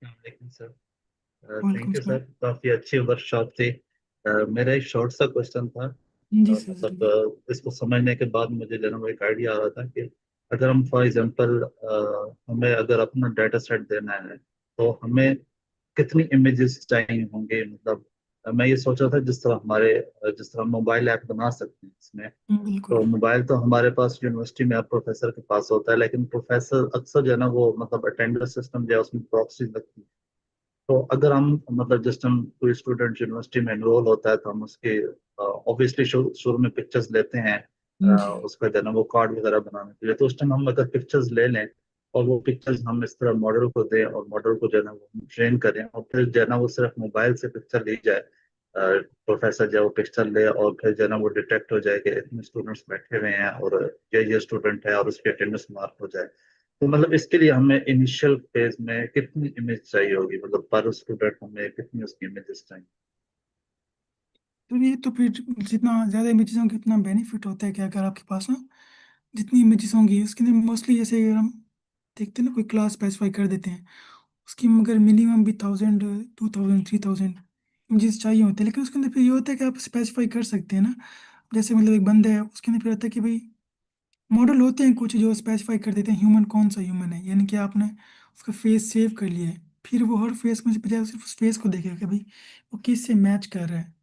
लेकिन सर वालेकुम थैंक यू सर, सलाम। काफी अच्छी वर्कशॉप थी। मेरा एक शॉर्ट सा क्वेश्चन था। जी सर मतलब जरूर। इसको समझने के बाद मुझे जो है ना वो एक आइडिया आ रहा था कि अगर हम फॉर एग्जांपल हमें अगर अपना डाटा सेट देना है तो हमें कितनी इमेजेस चाहिए होंगे, मतलब मैं ये सोच रहा था जिस तरह मोबाइल ऐप बना सकते हैं इसमें। बिल्कुल। तो मोबाइल तो हमारे पास यूनिवर्सिटी में अब प्रोफेसर के पास होता है, लेकिन प्रोफेसर अक्सर जो है ना वो मतलब अटेंडेंस सिस्टम जो है उसमें प्रॉक्सी लगती है। तो अगर हम मतलब जिस टाइम कोई स्टूडेंट यूनिवर्सिटी में एनरोल होता है तो हम उसके ऑब्वियसली शुरू में पिक्चर्स लेते हैं जी। उसका जो है ना वो कार्ड वगैरह बनाने के लिए। तो उस टाइम हम अगर पिक्चर्स ले लें और वो पिक्चर्स हम इस तरह मॉडल को दें और मॉडल को जो है ना वो ट्रेन करें और फिर जो है ना वो सिर्फ मोबाइल से पिक्चर ली जाए, प्रोफेसर जो है वो पिक्चर ले और फिर जो है ना वो डिटेक्ट हो जाए कि इतने स्टूडेंट्स बैठे हुए हैं और ये स्टूडेंट है और उसकी अटेंडेंस मार्क हो जाए। तो मतलब इसके लिए हमें इनिशियल फेज में कितनी इमेज चाहिए होगी, मतलब पर स्टूडेंट हमें कितनी उसकी इमेजेस चाहिए? तो ये तो फिर जितना ज़्यादा इमेजेस होंगे उतना बेनिफिट होता है कि अगर आपके पास ना जितनी इमेजेस होंगी उसके अंदर मोस्टली, जैसे अगर हम देखते हैं ना कोई क्लास स्पेसिफाई कर देते हैं, उसकी मगर मिनिमम भी 1000 2000 3000 इमेजेस चाहिए होते हैं, लेकिन उसके अंदर फिर ये होता है कि आप स्पेसिफाई कर सकते हैं ना। जैसे मतलब एक बंदा है, उसके अंदर फिर होता है कि भाई मॉडल होते हैं कुछ जो स्पेसिफाई कर देते हैं ह्यूमन कौन सा ह्यूमन है, यानी कि आपने उसका फेस सेव कर लिया है, फिर वो हर फेस में से बजाय सिर्फ उस फेस को देखेगा कि भाई वो किस से मैच कर रहा है।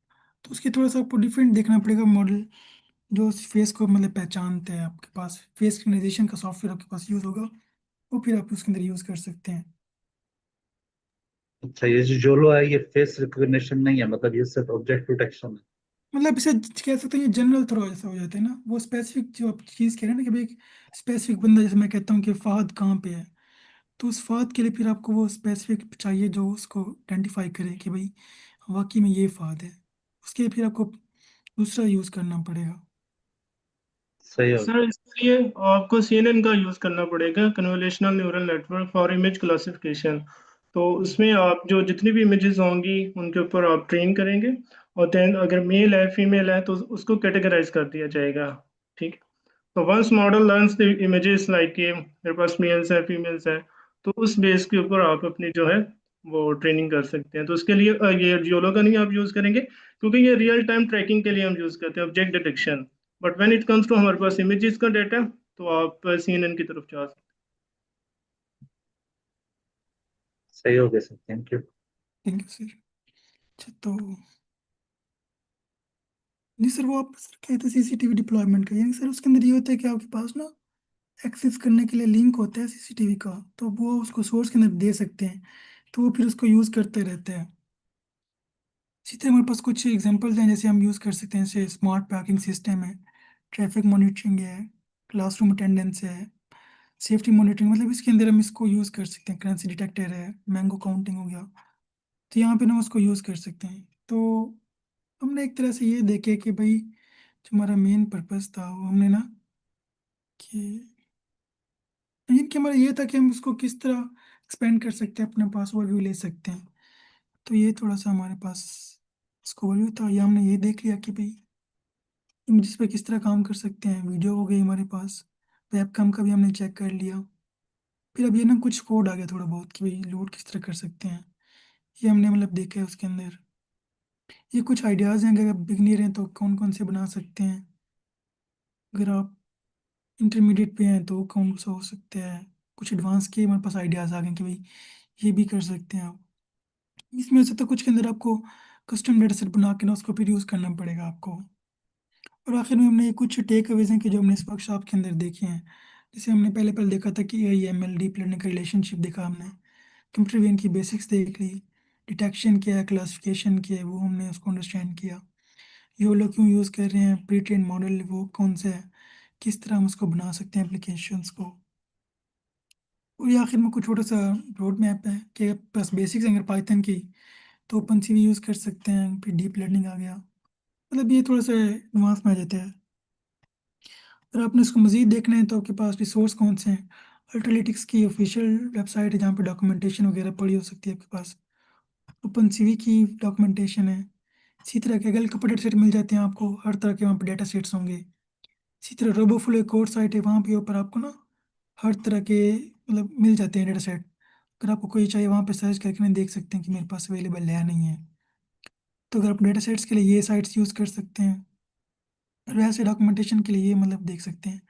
तो उसके थोड़ा सा आपको डिफरेंट देखना पड़ेगा मॉडल जो उस फेस को मतलब पहचानते हैं। आपके पास फेस रिकग्निशन का सॉफ्टवेयर आपके पास यूज़ होगा, वो फिर आप उसके अंदर यूज़ कर सकते हैं। अच्छा, ये जो जोलो है ये फेस रिकग्निशन नहीं है, मतलब ये सिर्फ ऑब्जेक्ट डिटेक्शन है। मतलब इसे कह सकते हैं ये जनरल थ्रो जैसा हो जाता है ना, वो स्पेसिफिक जो आप चीज़ कह रहे हैं ना कि भाई एक स्पेसिफिक बंदा, जैसे मैं कहता हूँ कि फहद कहाँ पे है, तो उस फहद के लिए फिर आपको वो स्पेसिफिक चाहिए जो उसको आइडेंटिफाई करे कि भाई वाकई में ये फहद है। उसके लिए फिर आपको दूसरा यूज़ करना पड़ेगा। सही हो सर इसलिए आपको CNN का यूज़ करना पड़ेगा, convolutional neural network for image classification. तो उसमें आप जो जितनी भी इमेजेस होंगी उनके ऊपर आप ट्रेन करेंगे, और देन अगर मेल है फीमेल है तो उसको कैटेगराइज कर दिया जाएगा। ठीक। तो once model learns the images like कि मेरे पास मेल्स है फीमेल्स है, तो उस बेस के ऊपर आप अपनी जो है वो ट्रेनिंग कर सकते हैं। तो उसके लिए ये जियोलो का नहीं आप यूज़ करेंगे, क्योंकि ये रियल टाइम ट्रैकिंग के लिए हम यूज़ करते हैं, object detection. But when it comes to हमारे पास इमेजेस का डाटा, तो आप CNN की तरफ जा सकते सही हो गया sir, thank you. Thank you sir. अच्छा तो नहीं सर, वो आप सर कहते थे CCTV डिप्लॉयमेंट का, यानी सर उसके अंदर ये होता है कि आपके पास ना एक्सेस करने के लिए लिंक होता है CCTV का, तो वो उसको सोर्स के अंदर दे सकते हैं, तो वो फिर उसको यूज़ करते रहते हैं। इसी तरह हमारे पास कुछ एग्जांपल्स हैं, जैसे हम यूज़ कर सकते हैं, जैसे स्मार्ट पार्किंग सिस्टम है, ट्रैफिक मॉनिटरिंग है, क्लासरूम अटेंडेंस है, सेफ्टी मॉनिटरिंग, मतलब इसके अंदर हम इसको यूज़ कर सकते हैं। करेंसी डिटेक्टर है, मैंगो काउंटिंग हो गया, तो यहाँ पे ना उसको यूज़ कर सकते हैं। तो हमने एक तरह से ये देखे कि भाई जो हमारा मेन पर्पस था वो हमने ना कि लेकिन कि हमारा ये था कि हम उसको किस तरह एक्सपेंड कर सकते हैं, अपने पास ओवरव्यू ले सकते हैं। तो ये थोड़ा सा हमारे पास इसको ओवरव्यू था, या हमने ये देख लिया कि भाई इमेजेस पे किस तरह काम कर सकते हैं। वीडियो हो गई हमारे पास, वेबकैम का भी हमने चेक कर लिया। फिर अब ये ना कुछ कोड आ गया थोड़ा बहुत कि भाई लोड किस तरह कर सकते हैं, ये हमने मतलब देखा है उसके अंदर। ये कुछ आइडियाज़ हैं, अगर आप बिगनर हैं तो कौन कौन से बना सकते हैं, अगर आप इंटरमीडिएट पे हैं तो कौन सा हो सकता है। कुछ एडवांस के हमारे पास आइडियाज़ आ गए कि भाई ये भी कर सकते हैं आप। इसमें से तो कुछ के अंदर आपको कस्टम डेटा सेट बना के ना उसको फिर यूज़ करना पड़ेगा आपको। और आखिर में हमने ये कुछ टेक अवेज हैं कि जो हमने इस वर्कशॉप के अंदर देखे हैं। जैसे हमने पहले पहले देखा था कि AI ML डीप लर्निंग का रिलेशनशिप देखा हमने, कंप्यूटर विजन की बेसिक्स देख ली, डिटेक्शन क्या है, क्लासिफिकेशन क्या है, वो हमने उसको अंडरस्टैंड किया। योलो क्यों यूज़ कर रहे हैं, प्री ट्रेन मॉडल वो कौन सा है, किस तरह हम उसको बना सकते हैं एप्लीकेशंस को। और ये आखिर में कुछ छोटा सा रोड मैप है कि बस बेसिक्स अगर पाइथन की, तो ओपन सी भी यूज़ कर सकते हैं, फिर डीप लर्निंग आ गया, मतलब ये थोड़ा सा एडवांस में आ जाता है। अगर आपने इसको मज़ीद देखना है तो आपके पास रिसोर्स कौन से हैं। अल्टरनेटिक्स की ऑफिशियल वेबसाइट है जहाँ पे डॉक्यूमेंटेशन वगैरह पड़ी हो सकती है आपके पास। ओपन सीवी की डॉक्यूमेंटेशन है। इसी तरह के गल कपड़े सेट मिल जाते हैं आपको, हर तरह के वहाँ पे डेटा सेट्स होंगे। इसी तरह रोबोफ्लो एक और साइट है, वहाँ पे ऊपर आपको ना हर तरह के मतलब मिल जाते हैं डेटा सेट। अगर आपको कोई चाहिए वहाँ पे सर्च करके ना देख सकते हैं कि मेरे पास अवेलेबल है या नहीं है। तो अगर आप डेटा सेट्स के लिए ये साइट्स यूज़ कर सकते हैं, और वैसे डॉक्यूमेंटेशन के लिए ये मतलब देख सकते हैं।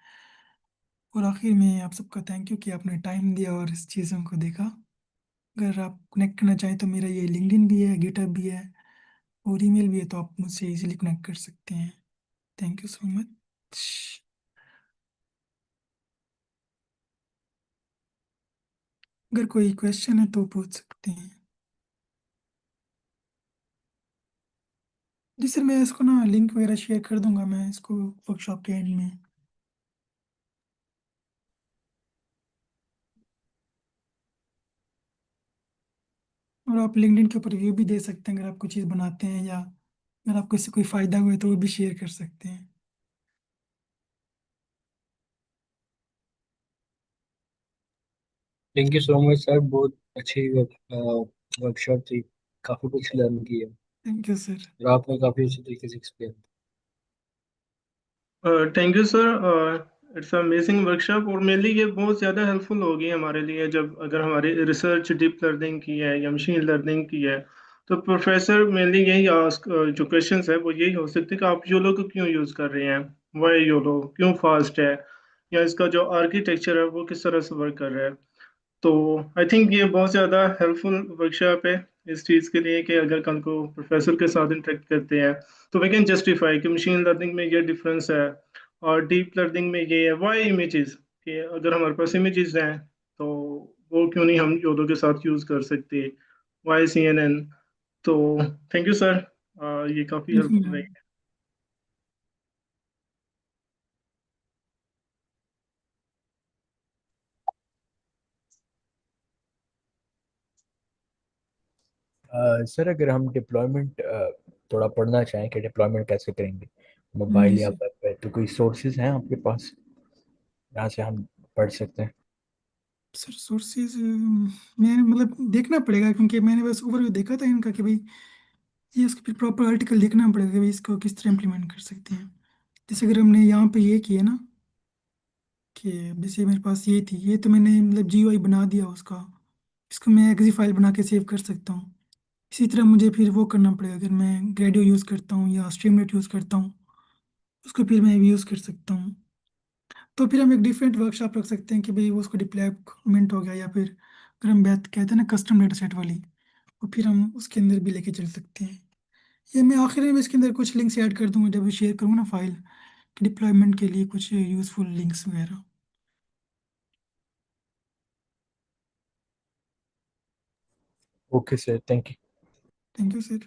और आखिर में आप सबका थैंक यू कि आपने टाइम दिया और इस चीज़ों को देखा। अगर आप कनेक्ट करना चाहें तो मेरा ये लिंक्डइन भी है, गिटहब भी है, और ईमेल भी है, तो आप मुझसे इजीली कनेक्ट कर सकते हैं। Thank you so much. अगर कोई क्वेश्चन है तो पूछ सकते हैं। जी सर, मैं इसको ना लिंक वगैरह शेयर कर दूंगा मैं इसको वर्कशॉप के एंड में। और आप लिंक्डइन के ऊपर रिव्यू भी दे सकते हैं अगर आप कोई चीज़ बनाते हैं, या अगर आपको इससे कोई फ़ायदा हुए तो वो भी शेयर कर सकते हैं। Thank you so much sir, बहुत अच्छी वर्कशॉप थी, काफ़ी कुछ लर्न किया थैंक यू सर। और आपने काफ़ी अच्छी तरीके से explain. Thank you sir, it's amazing workshop, और मेनली ये बहुत ज़्यादा हेल्पफुल होगी हमारे लिए जब अगर हमारी रिसर्च डीप लर्निंग की है या मशीन लर्निंग की है। तो प्रोफेसर मेनली यही आस्क जो क्वेश्चंस है वो यही हो सकते हैं कि आप योलो को क्यों यूज़ कर रहे हैं, वाई योलो क्यों फास्ट है, या इसका जो आर्किटेक्चर है वो किस तरह से वर्क कर रहा है। तो आई थिंक ये बहुत ज़्यादा हेल्पफुल वर्कशॉप है इस चीज़ के लिए कि अगर कल को प्रोफेसर के साथ इंटरेक्ट करते हैं तो वी कैन जस्टिफाई कि मशीन लर्निंग में ये डिफरेंस है और डीप लर्निंग में ये है वाई इमेजेस, कि अगर हमारे पास इमेजेस हैं तो वो क्यों नहीं हम योलो के साथ यूज़ कर सकते, वाई सी एन एन। तो थैंक यू सर, ये काफ़ी थैंक यू हेल्पफुल मैम। रही। सर अगर हम डिप्लॉयमेंट थोड़ा पढ़ना चाहें कि डिप्लॉयमेंट कैसे करेंगे मोबाइल जी या सर। वेब पे, तो कोई सोर्सेज हैं आपके पास जहाँ से हम पढ़ सकते हैं? सर सोर्सेज मैं मतलब देखना पड़ेगा, क्योंकि मैंने बस ओवरव्यू देखा था इनका कि भाई ये इसका फिर प्रॉपर आर्टिकल देखना पड़ेगा कि भाई इसको किस तरह इम्प्लीमेंट कर सकते हैं। जैसे अगर हमने यहाँ पे ये किया ना कि जैसे मेरे पास ये थी, ये तो मैंने मतलब GUI बना दिया उसका, इसको मैं एक्जी फाइल बना के सेव कर सकता हूँ। इसी तरह मुझे फिर वो करना पड़ेगा, अगर मैं ग्रेडियो यूज़ करता हूँ या स्ट्रीमलेट यूज़ करता हूँ उसको फिर मैं यूज़ कर सकता हूँ। तो फिर हम एक डिफरेंट वर्कशॉप रख सकते हैं कि भाई वो उसको डिप्लॉयमेंट हो गया, या फिर अगर हम बात कहते हैं ना कस्टम डेटा सेट वाली, वो फिर हम उसके अंदर भी लेके चल सकते हैं। ये मैं आखिर में इसके अंदर कुछ लिंक्स ऐड कर दूंगा जब शेयर करूँगा ना फाइल, कि डिप्लॉयमेंट के लिए कुछ यूज़फुल लिंक्स वगैरह। Okay sir, thank you. Thank you sir.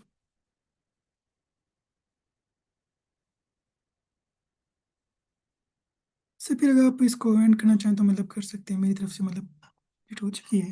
Sir फिर अगर आप इसको एंड करना चाहें तो मतलब कर सकते हैं, मेरी तरफ से मतलब इट हो चुकी है।